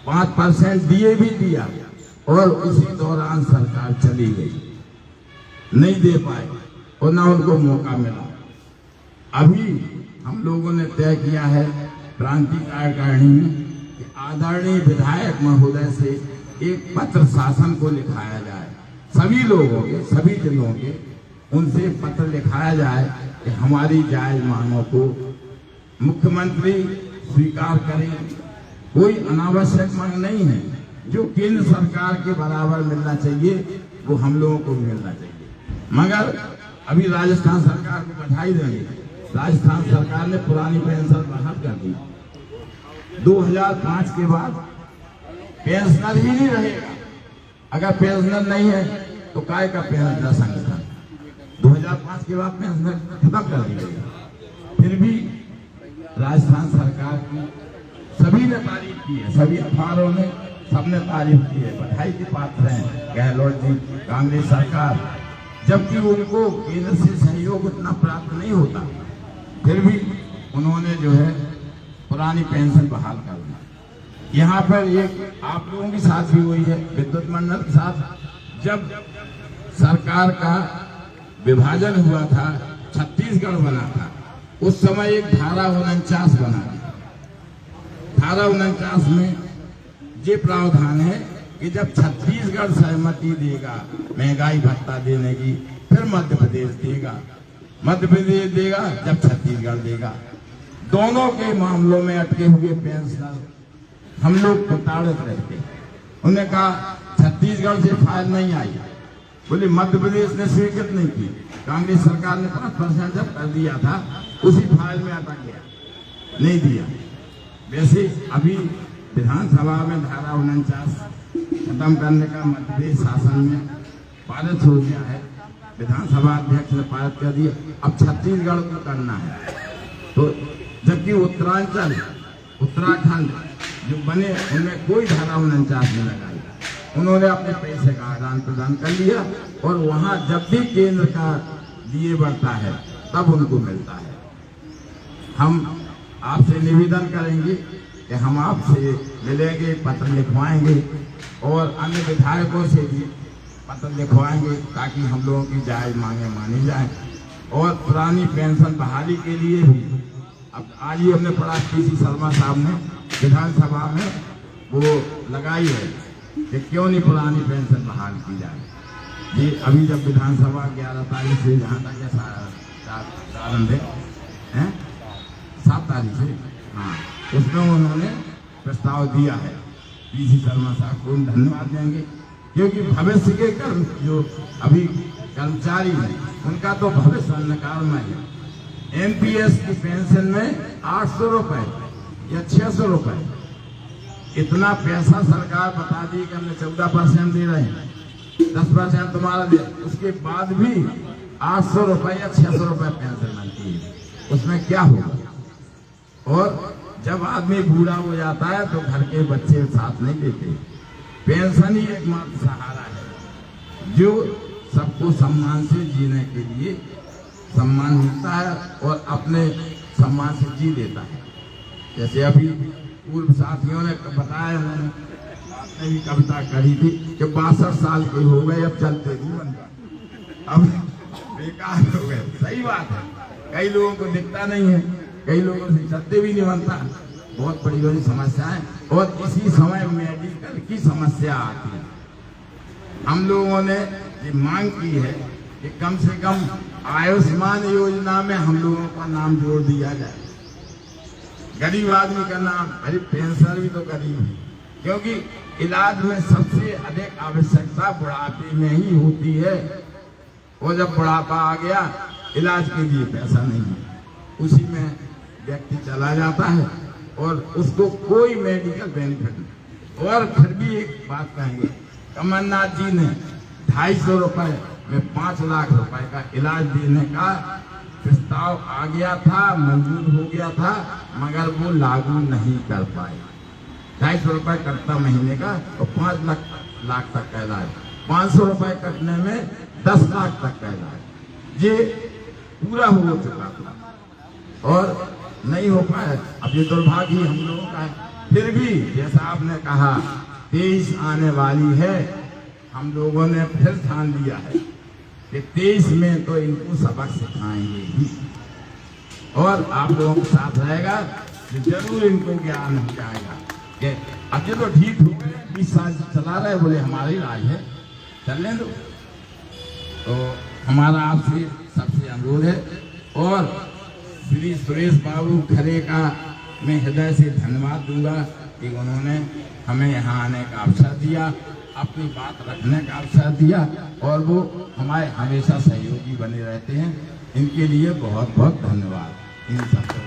5% दिए भी दिया और उसी दौरान सरकार चली गई, नहीं दे पाए और ना उनको मौका मिला। अभी हम लोगों ने तय किया है क्रांति कार्यकारिणी में कि आदरणीय विधायक महोदय से एक पत्र शासन को लिखाया जाए, सभी लोगों के, सभी जिलों के, उनसे पत्र लिखाया जाए कि हमारी जायज मांगों को मुख्यमंत्री स्वीकार करें। कोई अनावश्यक मांग नहीं है, जो केंद्र सरकार के बराबर मिलना चाहिए वो हम लोगों को मिलना चाहिए। मगर अभी राजस्थान सरकार को बधाई देंगे, राजस्थान सरकार ने पुरानी पेंशन बहाल कर दी। 2005 के बाद पेंशनर ही नहीं रहेगा। अगर पेंशनर नहीं है तो काय का पेंशनर संगठन, 2005 के बाद पेंशनर खत्म कर दी गई। फिर भी राजस्थान सरकार की सभी ने तारीफ की है, सभी अखबारों ने सबने तारीफ की है, बधाई के पात्र हैं गहलोत जी, कांग्रेस सरकार, जबकि उनको केंद्र से सहयोग उतना प्राप्त नहीं होता, फिर भी उन्होंने जो है पुरानी पेंशन बहाल कर दी। यहाँ पर एक आप लोगों के साथ भी हुई है, विद्युत मंडल के साथ जब सरकार का विभाजन हुआ था, छत्तीसगढ़ बना था, उस समय एक धारा 49 बना था। धारा 49 में ये प्रावधान है कि जब छत्तीसगढ़ सहमति देगा महंगाई भत्ता देने की, फिर मध्य प्रदेश देगा, मध्य प्रदेश देगा जब छत्तीसगढ़ देगा। दोनों के मामलों में अटके हुए पेंशनर हम लोग प्रताड़ित रहते। उन्होंने कहा छत्तीसगढ़ से फाइल नहीं आई, बोले मध्य प्रदेश ने स्वीकृत नहीं की, कांग्रेस सरकार ने 5% जब कर दिया था उसी फाइल में अटक गया, नहीं दिया। वैसे अभी विधानसभा में धारा 49 खत्म करने का मध्य प्रदेश शासन में पारित हो गया है, विधानसभा अध्यक्ष ने पारित कर दिया, अब छत्तीसगढ़ को करना है। तो जबकि उत्तरांचल, उत्तराखंड जो बने उनमें कोई धारा 49 नहीं लगाई, उन्होंने अपने पैसे का आदान प्रदान कर लिया और वहां जब भी केंद्र का दिए बढ़ता है तब उनको मिलता है। हम आपसे निवेदन करेंगे कि हम आपसे मिलेंगे, पत्र लिखवाएंगे और अन्य विधायकों से भी पत्र लिखवाएंगे ताकि हम लोगों की जायज मांगे मानी जाए। और पुरानी पेंशन बहाली के लिए भी अब आज ही हमने पढ़ा, पीसी शर्मा साहब ने विधानसभा में वो लगाई है कि क्यों नहीं पुरानी पेंशन बहाल की जाए। ये अभी जब विधानसभा 11 तारीख से जहाँ तक आरंभ है 7 तारीख से, हाँ, उसमें उन्होंने प्रस्ताव दिया है। पीसी शर्मा साहब को धन्यवाद देंगे, क्योंकि भविष्य के कर्म जो अभी कर्मचारी हैं उनका तो भविष्य अंधकार में है। एमपीएस की पेंशन में 800 रुपए या 600 रुपए, इतना पैसा सरकार बता दी कि हमने 14% दे रहे हैं। 10% तुम्हारा दे, उसके बाद भी 800 रुपए या 600 रुपए पेंशन मिलती है, उसमें क्या होगा। और जब आदमी बूढ़ा हो जाता है तो घर के बच्चे साथ नहीं देते, पेंशन ही एकमात्र सहारा है जो सबको सम्मान से जीने के लिए सम्मान मिलता है और अपने सम्मान से जी देता है। जैसे अभी पूर्व साथियों ने बताया, उन्होंने आपने भी कविता कही थी कि 62 साल के हो गए अब चलते नहीं बनता, अब बेकार हो गए। सही बात है, कई लोगों को दिखता नहीं है, कई लोगों से चलते भी नहीं बनता, बहुत बड़ी बड़ी समस्या है। और इसी समय मेडिकल की समस्या आती है। हम लोगों ने ये मांग की है कि कम से कम आयुष्मान योजना में हम लोगों का नाम जोड़ दिया जाए। गरीब आदमी का नाम, अरे पेंशन भी तो गरीब है, क्योंकि इलाज में सबसे अधिक आवश्यकता बुढ़ापे में ही होती है। और जब बुढ़ापा आ गया, इलाज के लिए पैसा नहीं है, उसी में व्यक्ति चला जाता है और उसको कोई मेडिकल बेनिफिट नहीं। और फिर भी एक बात कहेंगे, कमलनाथ जी ने 250 रुपए में 5 लाख रुपए का इलाज देने का प्रस्ताव आ गया था, मंजूर हो गया था, मगर वो लागू नहीं कर पाए। 250 रुपए कटता महीने का और 5 लाख तक का इलाज, 500 रुपए कटने में 10 लाख तक का इलाज, ये पूरा हो चुका था और नहीं हो पाया। अब ये दुर्भाग्य हम लोगों का है। फिर भी जैसा आपने कहा 23 आने वाली है, हम लोगों ने फिर ठान लिया है कि 23 में तो इनको सबक सिखाएंगे ही और आप लोगों के साथ रहेगा, जरूर इनको ज्ञान हो जाएगा कि अब ये तो ठीक हो गए, 20 साल चला रहे, बोले हमारी राज है, चलने दो। तो हमारा आपसे सबसे अनुरोध है। और श्री सुरेश बाबू खरे का मैं हृदय से धन्यवाद दूंगा कि उन्होंने हमें यहाँ आने का अवसर दिया, अपनी बात रखने का अवसर दिया और वो हमारे हमेशा सहयोगी बने रहते हैं। इनके लिए बहुत बहुत धन्यवाद। इन सबको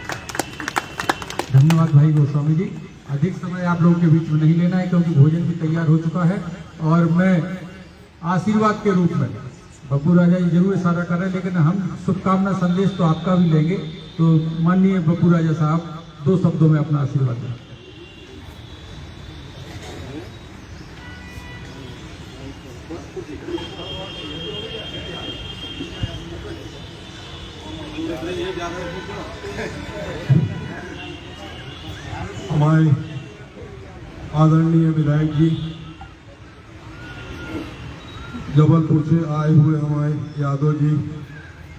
धन्यवाद भाई गोस्वामी जी। अधिक समय आप लोगों के बीच में नहीं लेना है क्योंकि भोजन भी तैयार हो चुका है और मैं आशीर्वाद के रूप में बब्बू राजा जी जरूर इशारा कर रहे हैं, लेकिन हम शुभकामना संदेश तो आपका भी लेंगे। तो माननीय बब्बू राजा साहब 2 शब्दों में अपना आशीर्वाद दें। हमारे आदरणीय विधायक जी, जबलपुर से आए हुए हमारे यादव जी,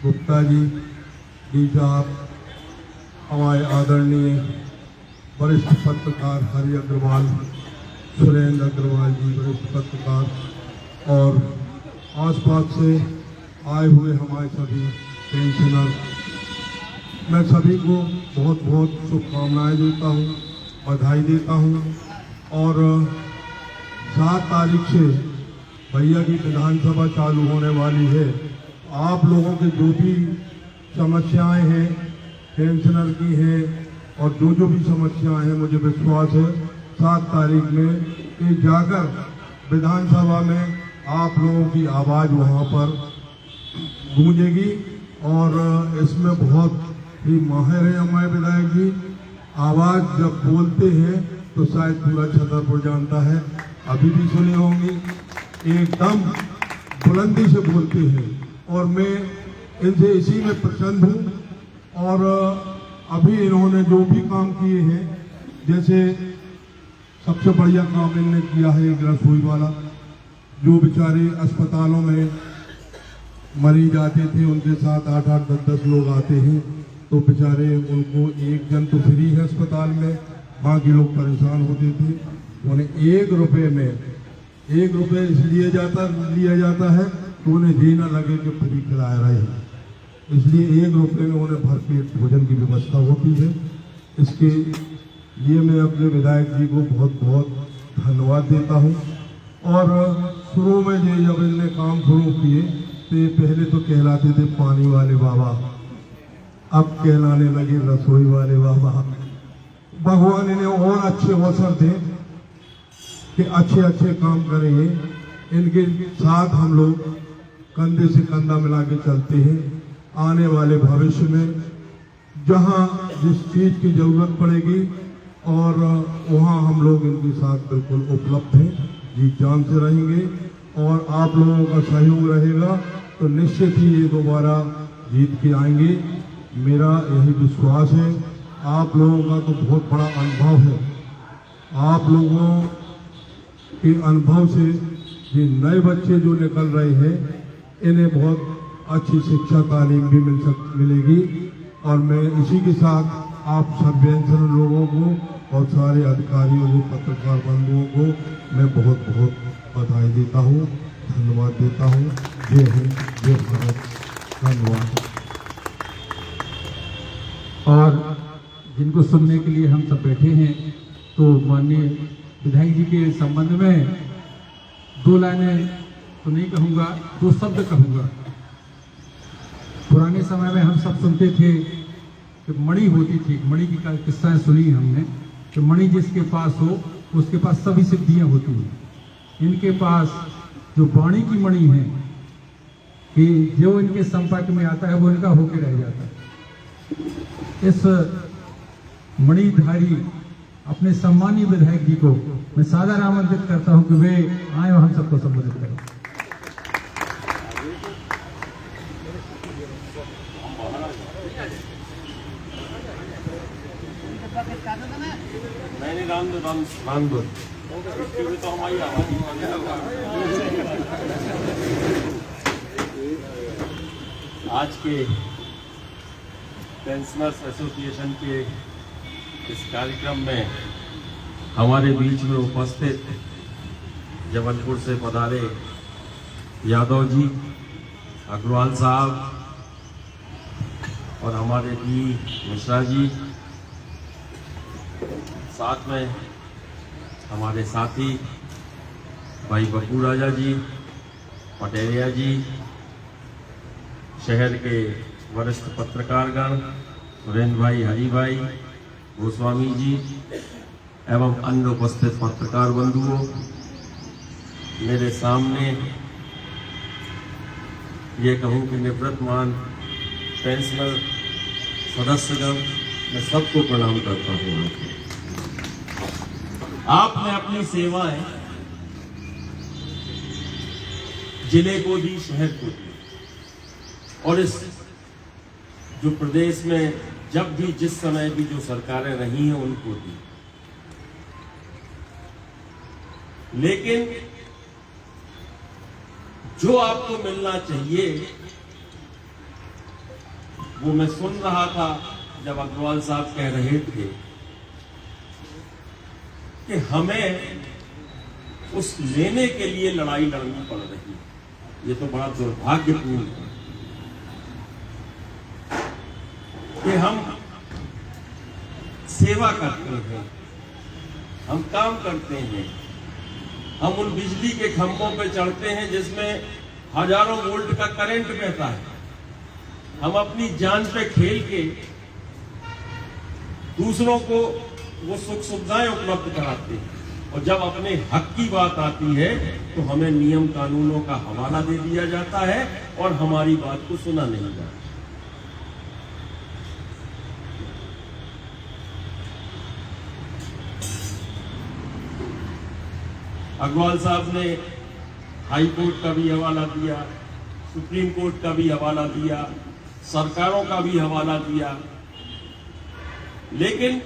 गुप्ता जी, डी साहब, हमारे आदरणीय वरिष्ठ पत्रकार हरि अग्रवाल, सुरेंद्र अग्रवाल जी वरिष्ठ पत्रकार, और आसपास से आए हुए हमारे सभी पेंशनर, मैं सभी को बहुत बहुत शुभकामनाएं देता हूं, बधाई देता हूं। और 7 तारीख से भैया की विधानसभा चालू होने वाली है। आप लोगों के जो भी समस्याएं हैं पेंशनर की हैं और जो भी समस्याएं हैं, मुझे विश्वास है 7 तारीख में ये जाकर विधानसभा में आप लोगों की आवाज़ वहाँ पर गूंजेगी। और इसमें बहुत ही माहिर है हमारे विधायक जी, आवाज़ जब बोलते हैं तो शायद पूरा छतरपुर जानता है, अभी भी सुने होंगे, एकदम बुलंदी से बोलते हैं और मैं इनसे इसी में प्रसन्न हूँ। और अभी इन्होंने जो भी काम किए हैं, जैसे सबसे बढ़िया काम इन्होंने किया है एक रसोई वाला, जो बेचारे अस्पतालों में मरीज आते थे, उनके साथ 8-8, 10-10 लोग आते हैं, तो बेचारे उनको एक जन तो फ्री है अस्पताल में, बाकी लोग परेशान होते थे। उन्हें 1 रुपये में 1 रुपये इसलिए लिया जाता है तो उन्हें ये ना लगे कि फ्री खिलाया रहे हैं, इसलिए 1 रुपये में उन्हें भरपेट भोजन की व्यवस्था होती है। इसके लिए मैं अपने विधायक जी को बहुत बहुत धन्यवाद देता हूँ। और शुरू में जब इनने काम शुरू किए तो ये पहले तो कहलाते थे पानी वाले बाबा, अब कहलाने लगे रसोई वाले बाबा। भगवान इन्हें और अच्छे अवसर दें कि अच्छे अच्छे काम करें इनके साथ हम लोग कंधे से कंधा मिला के चलते हैं। आने वाले भविष्य में जहां जिस चीज की जरूरत पड़ेगी और वहां हम लोग इनके साथ बिल्कुल उपलब्ध हैं, जी जान से रहेंगे और आप लोगों का सहयोग रहेगा तो निश्चित ही ये दोबारा जीत के आएंगे। मेरा यही विश्वास है। आप लोगों का तो बहुत बड़ा अनुभव है। आप लोगों के अनुभव से ये नए बच्चे जो निकल रहे हैं इन्हें बहुत अच्छी शिक्षा तालीम भी मिलेगी और मैं इसी के साथ आप सब लोगों को और सारे अधिकारियों को, पत्रकार बंधुओं को मैं बहुत बहुत बधाई देता हूँ, धन्यवाद देता हूँ। जय हिंद, जय भारत, धन्यवाद। और जिनको सुनने के लिए हम सब बैठे हैं, तो माननीय विधायक जी के संबंध में 2 लाइनें तो नहीं कहूँगा, 2 शब्द कहूँगा। पुराने समय में हम सब सुनते थे कि मणि होती थी, मणि की किस्साएं सुनी हमने कि मणि जिसके पास हो उसके पास सभी सिद्धियां होती हैं। इनके पास जो वाणी की मणि है कि जो इनके संपर्क में आता है वो इनका होके रह जाता है। इस मणिधारी अपने सम्मानीय विधायक जी को मैं सादर आमंत्रित करता हूं कि वे आए और हम सबको संबोधित करें। आज के पेंशनर्स एसोसिएशन के इस कार्यक्रम में हमारे बीच में उपस्थित जबलपुर से पधारे यादव जी, अग्रवाल साहब और हमारे डी मिश्रा जी, साथ में हमारे साथी भाई बब्बू राजा जी, पटेरिया जी, शहर के वरिष्ठ पत्रकारगण सुरेंद्र भाई, हरि भाई, गोस्वामी जी एवं अन्य उपस्थित पत्रकार बंधुओं, मेरे सामने ये कहूँ कि निवृत्तमान पेंशनर सदस्यगण, मैं सबको प्रणाम करता हूँ। आपने अपनी सेवाएं जिले को दी, शहर को दी और इस जो प्रदेश में जब भी जिस समय भी जो सरकारें रही हैं उनको दी, लेकिन जो आपको मिलना चाहिए वो मैं सुन रहा था जब अग्रवाल साहब कह रहे थे कि हमें उस लेने के लिए लड़ाई लड़नी पड़ रही है। ये तो बड़ा दुर्भाग्यपूर्ण है कि हम सेवा करते हैं, हम काम करते हैं, हम उन बिजली के खंभों पे चढ़ते हैं जिसमें हजारों वोल्ट का करंट बहता है, हम अपनी जान पे खेल के दूसरों को वो सुख सुविधाएं उपलब्ध कराते हैं और जब अपने हक की बात आती है तो हमें नियम कानूनों का हवाला दे दिया जाता है और हमारी बात को सुना नहीं जाता। अग्रवाल साहब ने हाई कोर्ट का भी हवाला दिया, सुप्रीम कोर्ट का भी हवाला दिया, सरकारों का भी हवाला दिया, लेकिन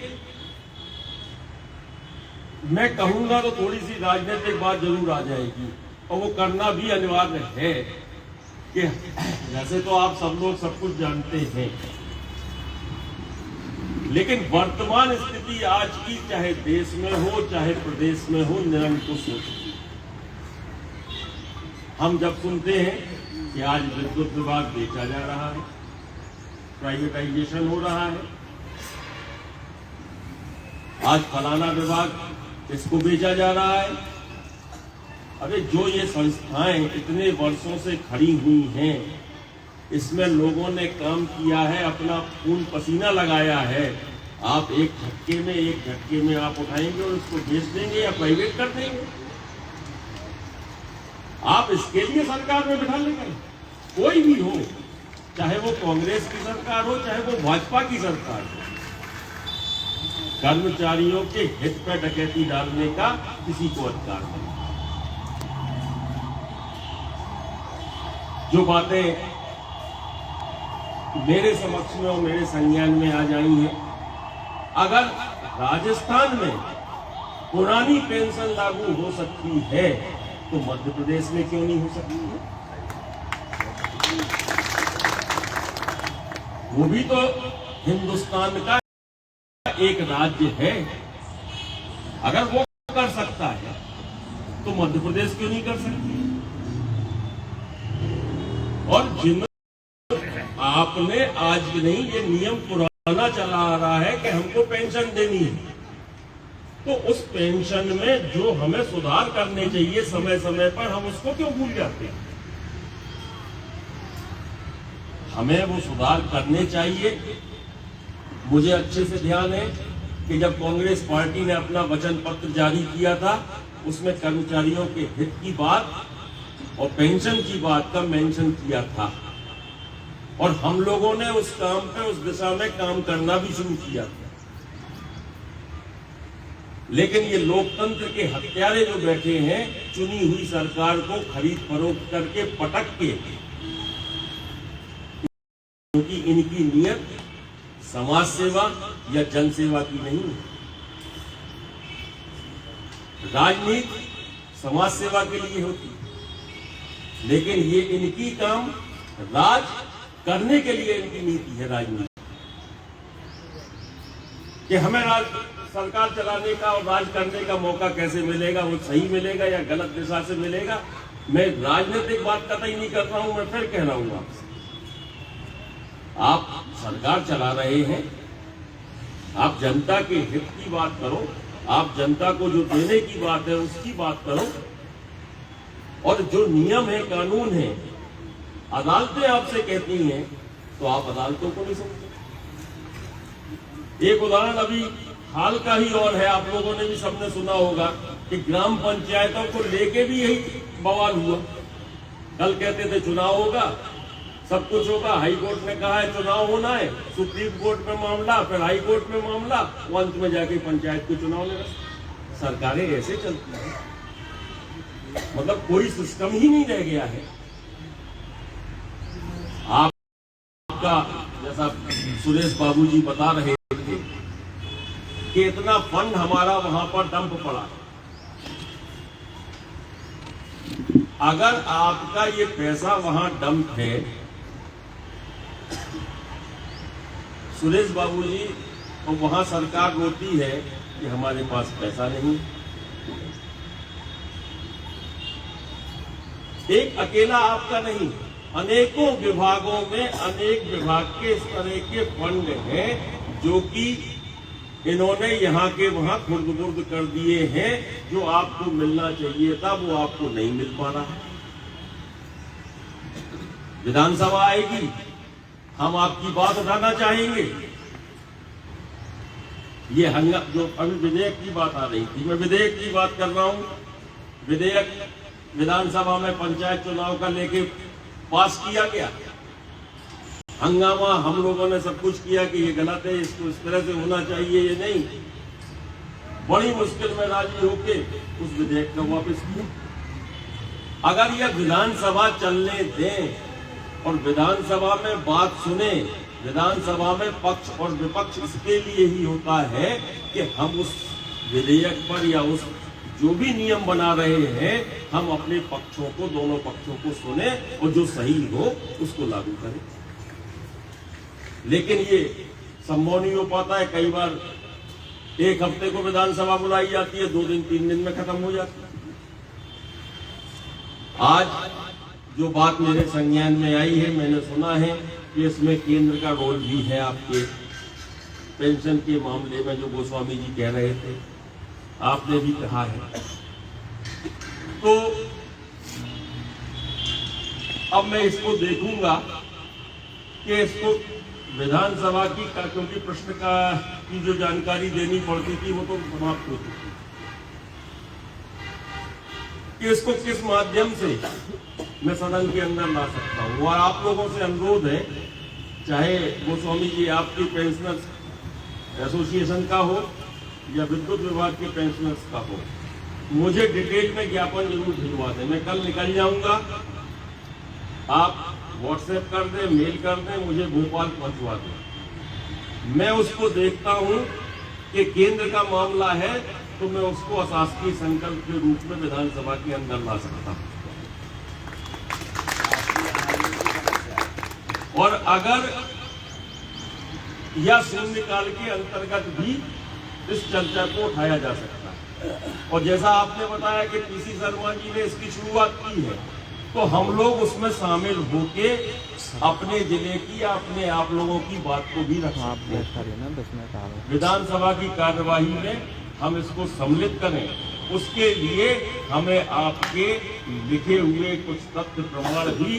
मैं कहूंगा तो थोड़ी सी राजनीतिक बात जरूर आ जाएगी और वो करना भी अनिवार्य है कि वैसे तो आप सब लोग सब कुछ जानते हैं, लेकिन वर्तमान स्थिति आज की चाहे देश में हो चाहे प्रदेश में हो निरंकुश होती। हम जब सुनते हैं कि आज विद्युत विभाग बेचा जा रहा है, प्राइवेटाइजेशन हो रहा है, आज फलाना विभाग इसको बेचा जा रहा है, अरे जो ये संस्थाएं इतने वर्षों से खड़ी हुई हैं, इसमें लोगों ने काम किया है, अपना खून पसीना लगाया है, आप एक झटके में आप उठाएंगे और उसको बेच देंगे या प्राइवेट कर देंगे। आप इसके लिए सरकार में बिठा लेंगे, कोई भी हो, चाहे वो कांग्रेस की सरकार हो, चाहे वो भाजपा की सरकार हो, कर्मचारियों के हित पर डकैती डालने का किसी को अधिकार नहीं। जो बातें मेरे समक्ष में और मेरे संज्ञान में आ जाई हैं, अगर राजस्थान में पुरानी पेंशन लागू हो सकती है तो मध्य प्रदेश में क्यों नहीं हो सकती है? वो भी तो हिंदुस्तान का एक राज्य है। अगर वो कर सकता है तो मध्य प्रदेश क्यों नहीं कर सकती? और जिन आपने आज भी नहीं, ये नियम पुराना चला आ रहा है कि हमको पेंशन देनी है, तो उस पेंशन में जो हमें सुधार करने चाहिए समय समय पर, हम उसको क्यों भूल जाते हैं? हमें वो सुधार करने चाहिए। मुझे अच्छे से ध्यान है कि जब कांग्रेस पार्टी ने अपना वचन पत्र जारी किया था, उसमें कर्मचारियों के हित की बात और पेंशन की बात का मेंशन किया था, और हम लोगों ने उस काम पे, उस दिशा में काम करना भी शुरू किया था। लेकिन ये लोकतंत्र के हत्यारे जो बैठे हैं, चुनी हुई सरकार को खरीद फरोख्त करके पटक के, क्योंकि इनकी नीयत समाज सेवा या जनसेवा की नहीं है। राजनीति समाज सेवा के लिए होती है, लेकिन ये इनकी काम राज करने के लिए इनकी नीति है राजनीति, कि हमें सरकार चलाने का और राज करने का मौका कैसे मिलेगा, वो सही मिलेगा या गलत दिशा से मिलेगा। मैं राजनीतिक बात कतई नहीं कर रहा हूं, मैं फिर कह रहा हूं आपसे, आप सरकार चला रहे हैं, आप जनता के हित की बात करो, आप जनता को जो देने की बात है उसकी बात करो, और जो नियम है, कानून है, अदालतें आपसे कहती हैं, तो आप अदालतों को नहीं समझते। एक उदाहरण अभी हाल का ही और है, आप लोगों ने भी सबने सुना होगा कि ग्राम पंचायतों को लेके भी यही बवाल हुआ। कल कहते थे चुनाव होगा, सब कुछ होगा, हाई कोर्ट ने कहा है चुनाव होना है, सुप्रीम कोर्ट में मामला, फिर हाई कोर्ट में मामला, वो अंत में जाके पंचायत के चुनाव ले रहे। सरकारें ऐसे चलती हैं, मतलब कोई सिस्टम ही नहीं रह गया है। आपका जैसा सुरेश बाबू जी बता रहे थे कि इतना फंड हमारा वहां पर डंप पड़ा। अगर आपका ये पैसा वहां डंप है, सुरेश बाबू जी, और वहां सरकार रोती है कि हमारे पास पैसा नहीं। एक अकेला आपका नहीं, अनेकों विभागों में अनेक विभाग के इस तरह के फंड हैं जो कि इन्होंने यहाँ के वहां खुर्द-बुर्द कर दिए हैं। जो आपको मिलना चाहिए था वो आपको नहीं मिल पा रहा है। विधानसभा आएगी, हम आपकी बात उठाना चाहेंगे। ये हंगामा, जो अभी विधेयक की बात आ रही थी, मैं विधेयक की बात कर रहा हूं। विधेयक विधानसभा में पंचायत चुनाव का लेके पास किया गया, हंगामा हम लोगों ने सब कुछ किया कि ये गलत है, इसको इस तरह से होना चाहिए, ये नहीं। बड़ी मुश्किल में राजी होके उस विधेयक को वापस किया। अगर यह विधानसभा चलने दें और विधानसभा में बात सुने, विधानसभा में पक्ष और विपक्ष इसके लिए ही होता है कि हम उस विधेयक पर या उस जो भी नियम बना रहे हैं, हम अपने पक्षों को, दोनों पक्षों को सुने और जो सही हो उसको लागू करें। लेकिन ये संभव नहीं हो पाता है। कई बार एक हफ्ते को विधानसभा बुलाई जाती है, 2 दिन 3 दिन में खत्म हो जाती है। आज जो बात मेरे संज्ञान में आई है, मैंने सुना है कि इसमें केंद्र का रोल भी है। आपके पेंशन के मामले में जो गोस्वामी जी कह रहे थे, आपने भी कहा है। तो अब मैं इसको देखूंगा कि इसको विधानसभा की, क्योंकि प्रश्न की जो जानकारी देनी पड़ती थी वो तो समाप्त हो चुकी। कि इसको किस माध्यम से मैं सदन के अंदर ला सकता हूँ। और आप लोगों से अनुरोध है, चाहे गोस्वामी जी आपकी पेंशनर्स एसोसिएशन का हो या विद्युत विभाग के पेंशनर्स का हो, मुझे डिटेल में ज्ञापन जरूर भिजवा दें। मैं कल निकल जाऊंगा, आप व्हाट्सएप कर दें, मेल कर दें, मुझे भोपाल पहुंचवा दें। मैं उसको देखता हूं कि केंद्र का मामला है तो मैं उसको अशासकीय संकल्प के रूप में विधानसभा के अंदर ला सकता हूं। और अगर या शून्यकाल के अंतर्गत भी इस चर्चा को उठाया जा सकता है। और जैसा आपने बताया कि पीसी शर्मा जी ने इसकी शुरुआत की है, तो हम लोग उसमें शामिल होके अपने जिले की या अपने आप लोगों की बात को भी रख सकते हैं। विधानसभा की कार्यवाही में हम इसको सम्मिलित करें, उसके लिए हमें आपके लिखे हुए कुछ तथ्य प्रमाण भी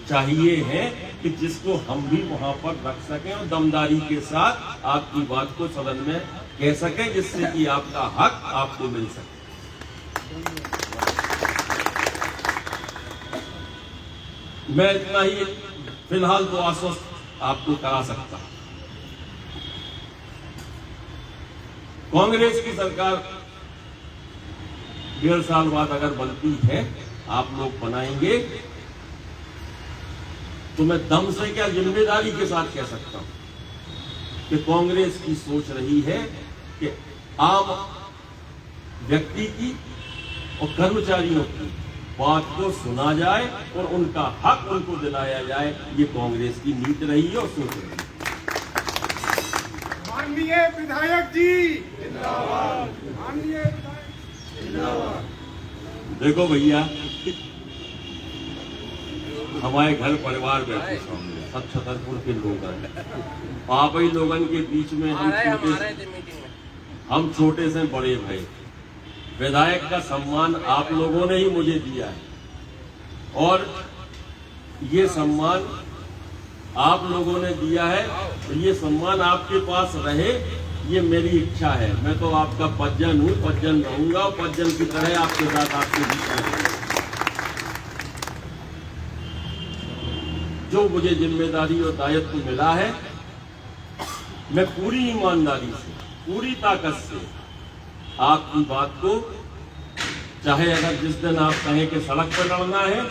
चाहिए हैं कि जिसको हम भी वहां पर रख सकें और दमदारी के साथ आपकी बात को सदन में कह सकें, जिससे कि आपका हक आपको मिल सके। मैं इतना ही फिलहाल तो आश्वस्त आपको करा सकता। कांग्रेस की सरकार 1.5 साल बाद अगर बनती है, आप लोग बनाएंगे, तो मैं दम से क्या जिम्मेदारी के साथ कह सकता हूं कि कांग्रेस की सोच रही है कि आम व्यक्ति की और कर्मचारियों की बात को सुना जाए और उनका हक उनको दिलाया जाए। ये कांग्रेस की नीति रही है और सोच रही है। माननीय विधायक जी जिंदाबाद, माननीय विधायक जिंदाबाद। देखो भैया, हमारे घर परिवार बैठे सामने सब छतरपुर के लोग हैं। आप ही लोगन के बीच में हम छोटे से बड़े भाई, विधायक का सम्मान आप लोगों ने ही मुझे दिया है और ये सम्मान आप लोगों ने दिया है, तो ये सम्मान आपके पास रहे, ये मेरी इच्छा है। मैं तो आपका परिजन हूँ, परिजन रहूंगा और परिजन की तरह आपके साथ आपके बीच रहूंगा। जो मुझे जिम्मेदारी और दायित्व मिला है, मैं पूरी ईमानदारी से, पूरी ताकत से आपकी बात को, चाहे अगर जिस दिन आप कहें कि सड़क पर लड़ना है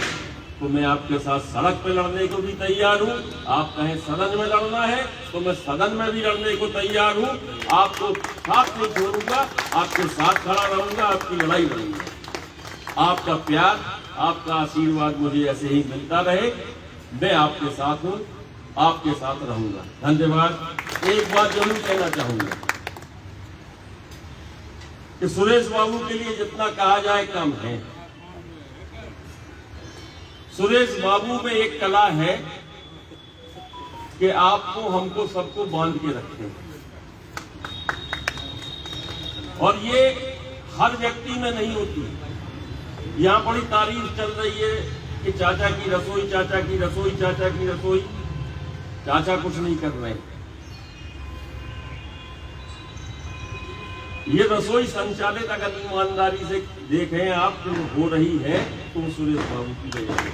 तो मैं आपके साथ सड़क पर लड़ने को भी तैयार हूं। आप कहें सदन में लड़ना है तो मैं सदन में भी लड़ने को तैयार हूं। आपको साथ नहीं छोड़ूंगा, आपके साथ खड़ा रहूंगा, आपकी लड़ाई लड़ूंगा। आपका प्यार, आपका आशीर्वाद मुझे ऐसे ही मिलता रहे। मैं आपके साथ हूं, आपके साथ रहूंगा। धन्यवाद। एक बात जरूर कहना चाहूंगा कि सुरेश बाबू के लिए जितना कहा जाए कम है। सुरेश बाबू में एक कला है कि आपको, हमको, सबको बांध के रखें, और ये हर व्यक्ति में नहीं होती। यहां बड़ी तारीफ चल रही है कि चाचा की रसोई, चाचा की रसोई, चाचा की रसोई। चाचा कुछ नहीं कर रहे। ये रसोई संचालित अगर ईमानदारी से देखें आप तो हो रही है, तो सुरेश बाबू की वजह से।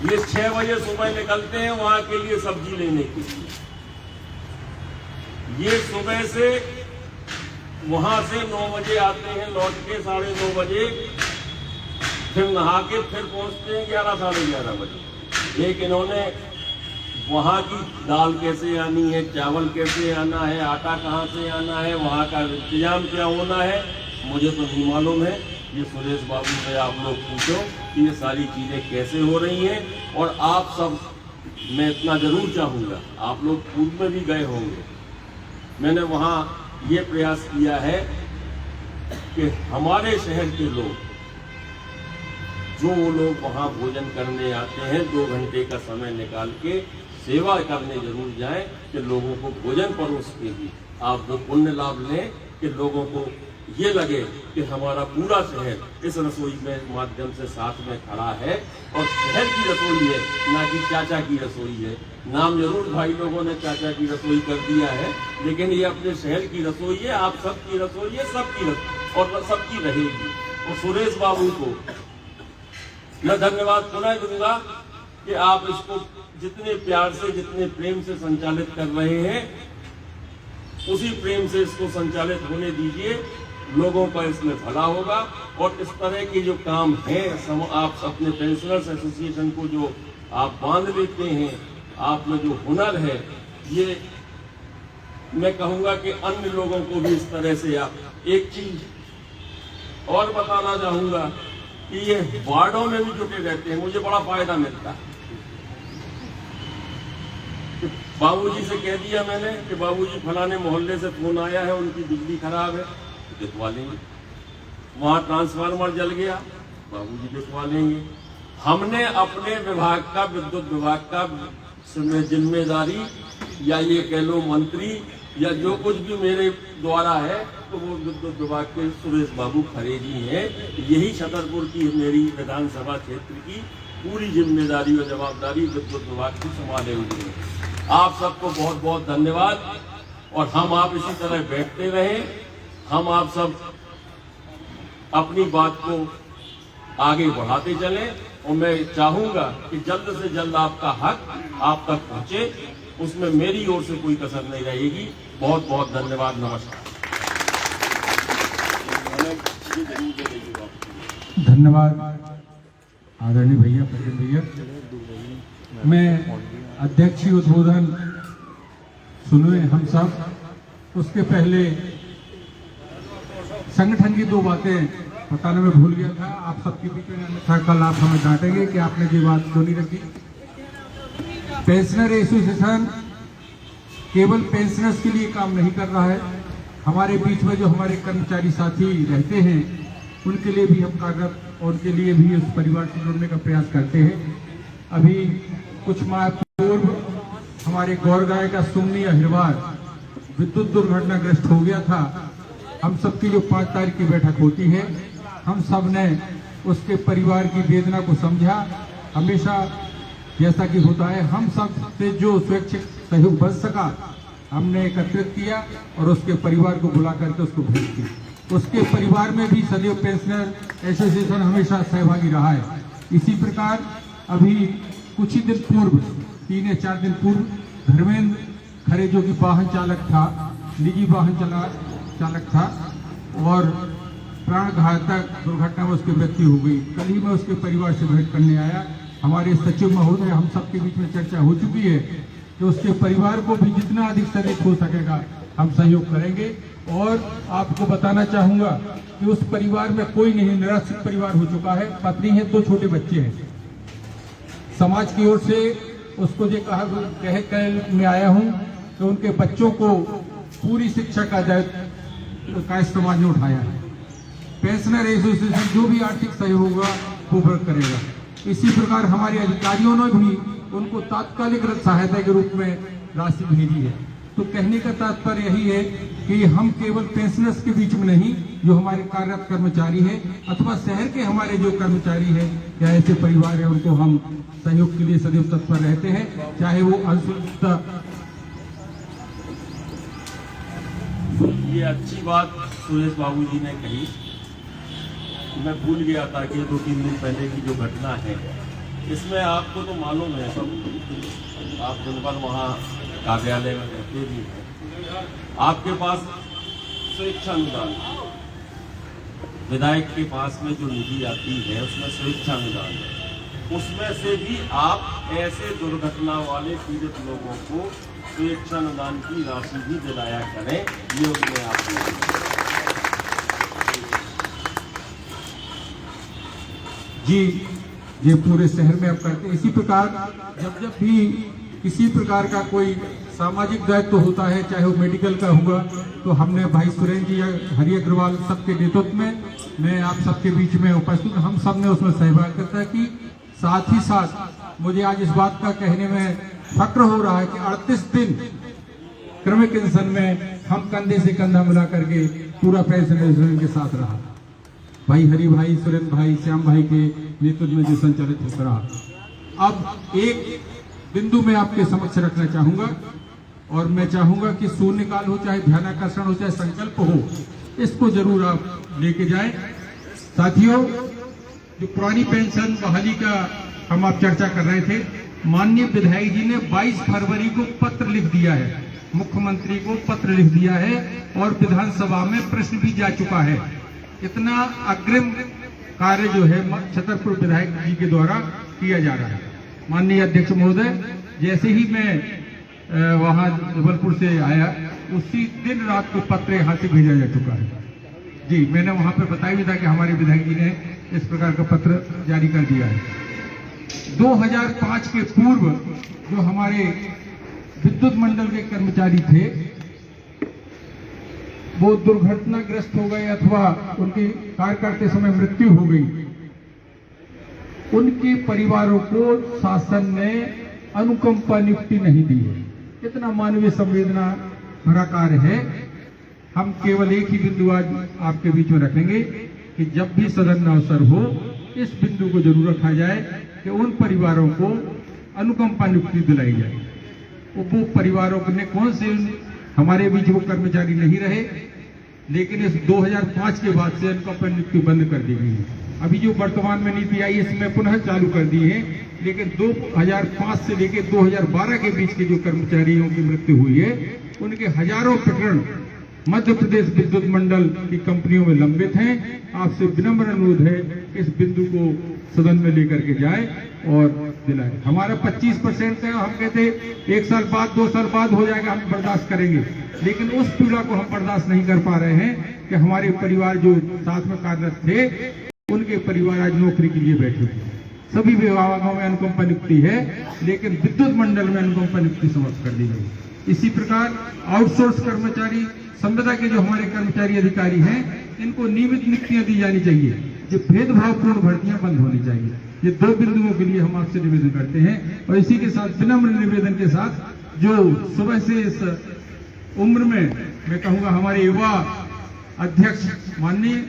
ये 6 बजे सुबह निकलते हैं वहां के लिए सब्जी लेने के लिए। ये सुबह से वहां से 9 बजे आते हैं, लौट के 9:30 बजे, फिर नहा के फिर पहुंचते हैं 11, 11:30 बजे। लेकिन इन्होंने वहाँ की दाल कैसे आनी है, चावल कैसे आना है, आटा कहाँ से आना है, वहाँ का इंतजाम क्या होना है, मुझे तो नहीं मालूम है। ये सुरेश बाबू से आप लोग पूछो कि ये सारी चीज़ें कैसे हो रही हैं। और आप सब, मैं इतना जरूर चाहूँगा, आप लोग पूर्व में भी गए होंगे, मैंने वहाँ ये प्रयास किया है कि हमारे शहर के लोग, जो लोग वहाँ भोजन करने आते हैं, 2 घंटे का समय निकाल के सेवा करने जरूर जाएं, कि लोगों को भोजन परोस के भी आप वो पुण्य लाभ लें कि लोगों को ये लगे कि हमारा पूरा शहर इस रसोई में माध्यम से साथ में खड़ा है और शहर की रसोई है, ना कि चाचा की रसोई है। नाम जरूर भाई लोगों ने चाचा की रसोई कर दिया है, लेकिन ये अपने शहर की रसोई है, आप सबकी रसोई है, सबकी रसोई। और सबकी रहेगी। और सुरेश बाबू को मैं धन्यवाद पुनः दूंगा कि आप इसको जितने प्यार से, जितने प्रेम से संचालित कर रहे हैं, उसी प्रेम से इसको संचालित होने दीजिए। लोगों का इसमें भला होगा। और इस तरह के जो काम हैं, आप अपने पेंशनर्स एसोसिएशन को जो आप बांध लेते हैं, आप में जो हुनर है, ये मैं कहूंगा कि अन्य लोगों को भी इस तरह से आप एक चीज और बताना चाहूंगा कि ये वार्डों में भी जुटे रहते हैं, मुझे बड़ा फायदा मिलता है। बाबूजी से कह दिया मैंने कि बाबूजी फलाने मोहल्ले से फोन आया है, उनकी बिजली खराब है, दिखवा लेंगे। वहां ट्रांसफार्मर जल गया, बाबूजी दिखवा लेंगे। हमने अपने विभाग का, विद्युत विभाग का जिम्मेदारी, या ये कह लो मंत्री, या जो कुछ भी मेरे द्वारा है, तो वो विद्युत विभाग के सुरेश बाबू खरे जी हैं। यही छतरपुर की मेरी विधानसभा क्षेत्र की पूरी जिम्मेदारी और जवाबदारी विद्युत विभाग की संभाले हुए है। आप सबको बहुत बहुत धन्यवाद। और हम आप इसी तरह बैठते रहें, हम आप सब अपनी बात को आगे बढ़ाते चलें। और मैं चाहूंगा कि जल्द से जल्द आपका हक आप तक पहुंचे, उसमें मेरी ओर से कोई कसर नहीं रहेगी। बहुत बहुत धन्यवाद। नमस्कार। धन्यवाद आदरणीय भैया, पटेल भैया। मैं अध्यक्षीय उद्बोधन सुने हम सब। उसके पहले संगठन की दो बातें बताने में भूल गया था आप सबके बीच में, अन्यथा कल आप हमें डांटेंगे कि आपने ये बात क्यों नहीं रखी। पेंशनर एसोसिएशन केवल पेंशनर्स के लिए काम नहीं कर रहा है, हमारे बीच में जो हमारे कर्मचारी साथी रहते हैं उनके लिए भी हम कार्यरत, और उनके लिए भी उस परिवार से जुड़ने का प्रयास करते हैं। अभी कुछ माह पूर्व हमारे गौर गाय का सुमनी अहिरवार विद्युत दुर्घटनाग्रस्त हो गया था। हम सबकी जो 5 तारीख की बैठक होती है, हम सब ने उसके परिवार की वेदना को समझा। हमेशा जैसा कि होता है, हम सब से जो स्वैच्छिक सहयोग बच सका हमने एकत्रित किया और उसके परिवार को बुला करके उसको भेंट की। उसके परिवार में भी सदैव पेंशनर एसोसिएशन हमेशा सहभागी रहा है। इसी प्रकार अभी कुछ ही दिन पूर्व, 3 या 4 दिन पूर्व, धर्मेंद्र खरे जो कि वाहन चालक था, निजी वाहन चालक था, और प्राण घातक दुर्घटना में उसकी मृत्यु हो गई। कल ही मैं उसके परिवार से भेंट करने आया। हमारे सचिव महोदय, हम सबके बीच में चर्चा हो चुकी है कि उसके परिवार को भी जितना अधिक से अधिक हो सकेगा हम सहयोग करेंगे। और आपको बताना चाहूंगा कि उस परिवार में कोई नहीं, निराश्रित परिवार हो चुका है। पत्नी है, 2 छोटे बच्चे हैं। समाज की ओर से उसको जो कह मैं आया हूं कि उनके बच्चों को पूरी शिक्षा का दायित्व का समाज ने उठाया है। पेंशनर एसोसिएशन जो भी आर्थिक सहयोग होगा वो करेगा। इसी प्रकार हमारे अधिकारियों ने भी उनको तात्कालिक सहायता के रूप में राशि भेजी है। तो कहने का तात्पर्य यही है कि हम केवल पेंशनर्स के बीच में नहीं, जो हमारे कार्यरत कर्मचारी हैं अथवा शहर के हमारे जो कर्मचारी हैं या ऐसे परिवार हैं, उनको हम सहयोग के लिए सदैव तत्पर रहते हैं, चाहे वो असुरक्षित। ये अच्छी बात सुरेश बाबू जी ने कही। मैं भूल गया था कि 2-3 दिन पहले की जो घटना है, इसमें आपको तो मालूम है सब, आप दिन भर वहाँ कार्यालय में रहते भी हैं। आपके पास स्वेच्छानुदान, विधायक के पास में जो निधि आती है उसमें स्वेच्छानुदान है, उसमें से भी आप ऐसे दुर्घटना वाले पीड़ित लोगों को स्वेच्छानुदान की राशि भी दिलाया करें। ये उसमें आपको जी ये पूरे शहर में अब करते हैं। इसी प्रकार जब जब भी किसी प्रकार का कोई सामाजिक दायित्व होता है, चाहे वो मेडिकल का हुआ, तो हमने भाई सुरेंद्र जी या हरि अग्रवाल सबके नेतृत्व में मैं आप सबके बीच में उपस्थित, हम सब ने उसमें सहभाग करता है। कि साथ ही साथ मुझे आज इस बात का कहने में फक्र हो रहा है कि 38 दिन क्रमिक इंसान में हम कंधे से कंधा मिला करके पूरा पेंशन के साथ रहा। भाई हरि भाई, सुरेंद्र भाई, श्याम भाई के नेतृत्व में जो संचालित होता रहा। अब एक बिंदु में आपके समक्ष रखना चाहूंगा, और मैं चाहूंगा कि शून्यकाल हो, चाहे ध्यानाकर्षण हो, चाहे संकल्प हो, इसको जरूर आप लेके जाएं। साथियों, जो पुरानी पेंशन बहाली का हम आप चर्चा कर रहे थे, माननीय विधायक जी ने 22 फरवरी को पत्र लिख दिया है, मुख्यमंत्री को पत्र लिख दिया है और विधानसभा में प्रश्न भी जा चुका है। इतना अग्रिम कार्य जो है छतरपुर विधायक जी के द्वारा किया जा रहा है। माननीय अध्यक्ष महोदय, जैसे ही मैं वहां जबलपुर से आया, उसी दिन रात को पत्र यहाँ से भेजा जा चुका है। जी, मैंने वहां पर बताया भी था कि हमारे विधायक जी ने इस प्रकार का पत्र जारी कर दिया है। 2005 के पूर्व जो हमारे विद्युत मंडल के कर्मचारी थे, वो दुर्घटनाग्रस्त हो गए अथवा उनकी कार्य करते समय मृत्यु हो गई, उनके परिवारों को शासन ने अनुकंपा नियुक्ति नहीं दी है। इतना मानवीय संवेदना भरा कार्य है। हम केवल एक ही बिंदु आज आपके बीच में रखेंगे कि जब भी सदन में अवसर हो, इस बिंदु को जरूर रखा जाए कि उन परिवारों को अनुकंपा नियुक्ति दिलाई जाए। वो परिवारों ने कौन से हमारे बीच वो कर्मचारी नहीं रहे, लेकिन इस 2005 के बाद से अनुकंपा नियुक्ति बंद कर दी गई है। अभी जो वर्तमान में नीति आई, इसमें पुनः चालू कर दी है, लेकिन 2005 से लेकर 2012 के बीच के जो कर्मचारियों की मृत्यु हुई है, उनके हजारों प्रकरण मध्य प्रदेश विद्युत मंडल की कंपनियों में लंबित हैं। आपसे विनम्र अनुरोध है, इस बिंदु को सदन में लेकर के जाए और दिलाए। हमारा 25% है, हम कहते 1 साल बाद 2 साल बाद हो जाएगा, हम बर्दाश्त करेंगे, लेकिन उस पीड़ा को हम बर्दाश्त नहीं कर पा रहे हैं कि हमारे परिवार जो साथ में कार्यरत थे, उनके परिवार आज नौकरी के लिए बैठे हैं। सभी विभागों में अनुकंपा नियुक्ति है, लेकिन विद्युत मंडल में अनुकंपा नियुक्ति समाप्त कर दी गई। इसी प्रकार आउटसोर्स कर्मचारी संविदा के जो हमारे कर्मचारी अधिकारी हैं, इनको नियमित नियुक्तियां दी जानी चाहिए। ये भेदभावपूर्ण भर्तियां बंद होनी चाहिए। ये 2 बिंदुओं के लिए हम आपसे निवेदन करते हैं। और इसी के साथ विनम्र निवेदन के साथ, जो सुबह से इस उम्र में मैं कहूंगा हमारे युवा अध्यक्ष माननीय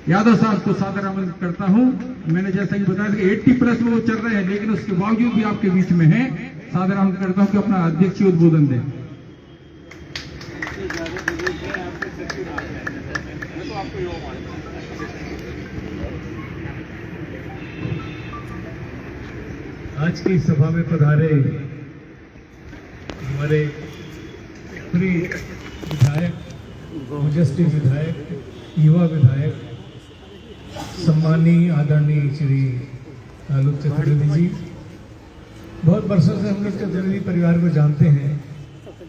यादव साहब को सादर आमंत्रित करता हूं। मैंने जैसा कि बताया कि 80+ में वो चल रहे हैं, लेकिन उसके बावजूद भी आपके बीच में हैं। सादर आमंत्रित करता हूं कि अपना अध्यक्षीय उद्बोधन दें। आज की सभा में पधारे हमारे प्रिय विधायक, ओजस्वी विधायक, युवा विधायक, सम्मानीय आदरणीय श्री आलोक चतुर्वेदी जी, बहुत वर्षों से हम लोग चतुर्वेदी परिवार को जानते हैं।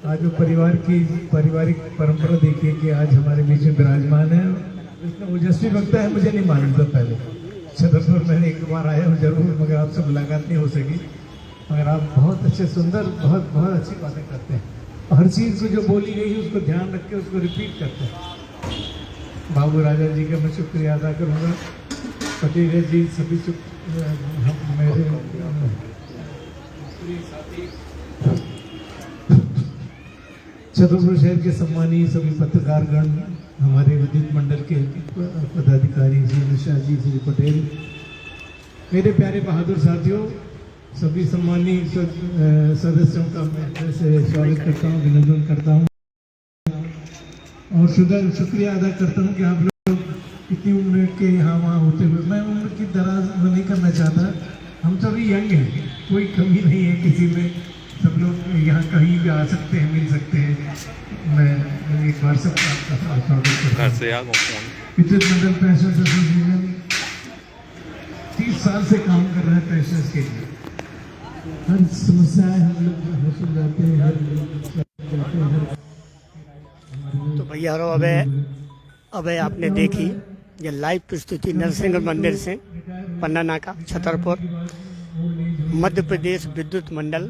आज वो परिवार की पारिवारिक परंपरा देखिए कि आज हमारे बीच में विराजमान है। इसमें ओजस्वी वक्ता है, मुझे नहीं मालूम था पहले। छतरपुर मैंने 1 बार आया हूँ जरूर, मगर आपसे मुलाकात नहीं हो सकी। मगर आप बहुत अच्छे, सुंदर, बहुत बहुत अच्छी बातें करते हैं। हर चीज़ को जो बोली गई है उसको ध्यान रख के उसको रिपीट करते हैं। बाबू राजा जी का मैं शुक्रिया अदा करूँगा। पटेल जी सभी मेरे साथी, छतरपुर शहर के सम्मानीय सभी पत्रकारगण, हमारे विद्युत मंडल के पदाधिकारी श्री निशा जी, श्री पटेल, मेरे प्यारे बहादुर साथियों, सभी सम्मानीय सदस्यों का मैं जैसे स्वागत करता हूँ, अभिनंदन करता हूँ और शुक्रिया अदा करता हूँ कि आप लोग इतनी उम्र के यहाँ वहाँ होते हुए, मैं उम्र की दराज नहीं करना चाहता, हम सभी यंग हैं, कोई कमी नहीं है किसी में, सब लोग यहाँ कहीं भी आ सकते हैं, मिल सकते हैं। मैं एक बार सब स्वागत करता हूँ। विद्युत मंडल पेंशन एसोसिएशन 30 साल से काम कर रहा है पेंशन के लिए। हर समस्याएं हम लोग सुन जाते हैं, तो भैया अबे आपने देखी ये लाइव प्रस्तुति नरसिंह मंदिर से पन्ना नाका छतरपुर मध्य प्रदेश विद्युत मंडल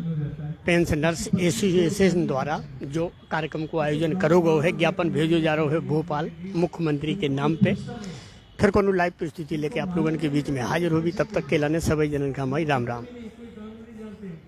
पेंशनर्स एसोसिएशन द्वारा जो कार्यक्रम को आयोजन करो गो है, ज्ञापन भेजो जा रहा है भोपाल मुख्यमंत्री के नाम पे। फिर कोनो लाइव प्रस्तुति लेके आप लोगों के बीच में हाजिर होगी। तब तक के लाने सभी जनन का हमारी राम राम।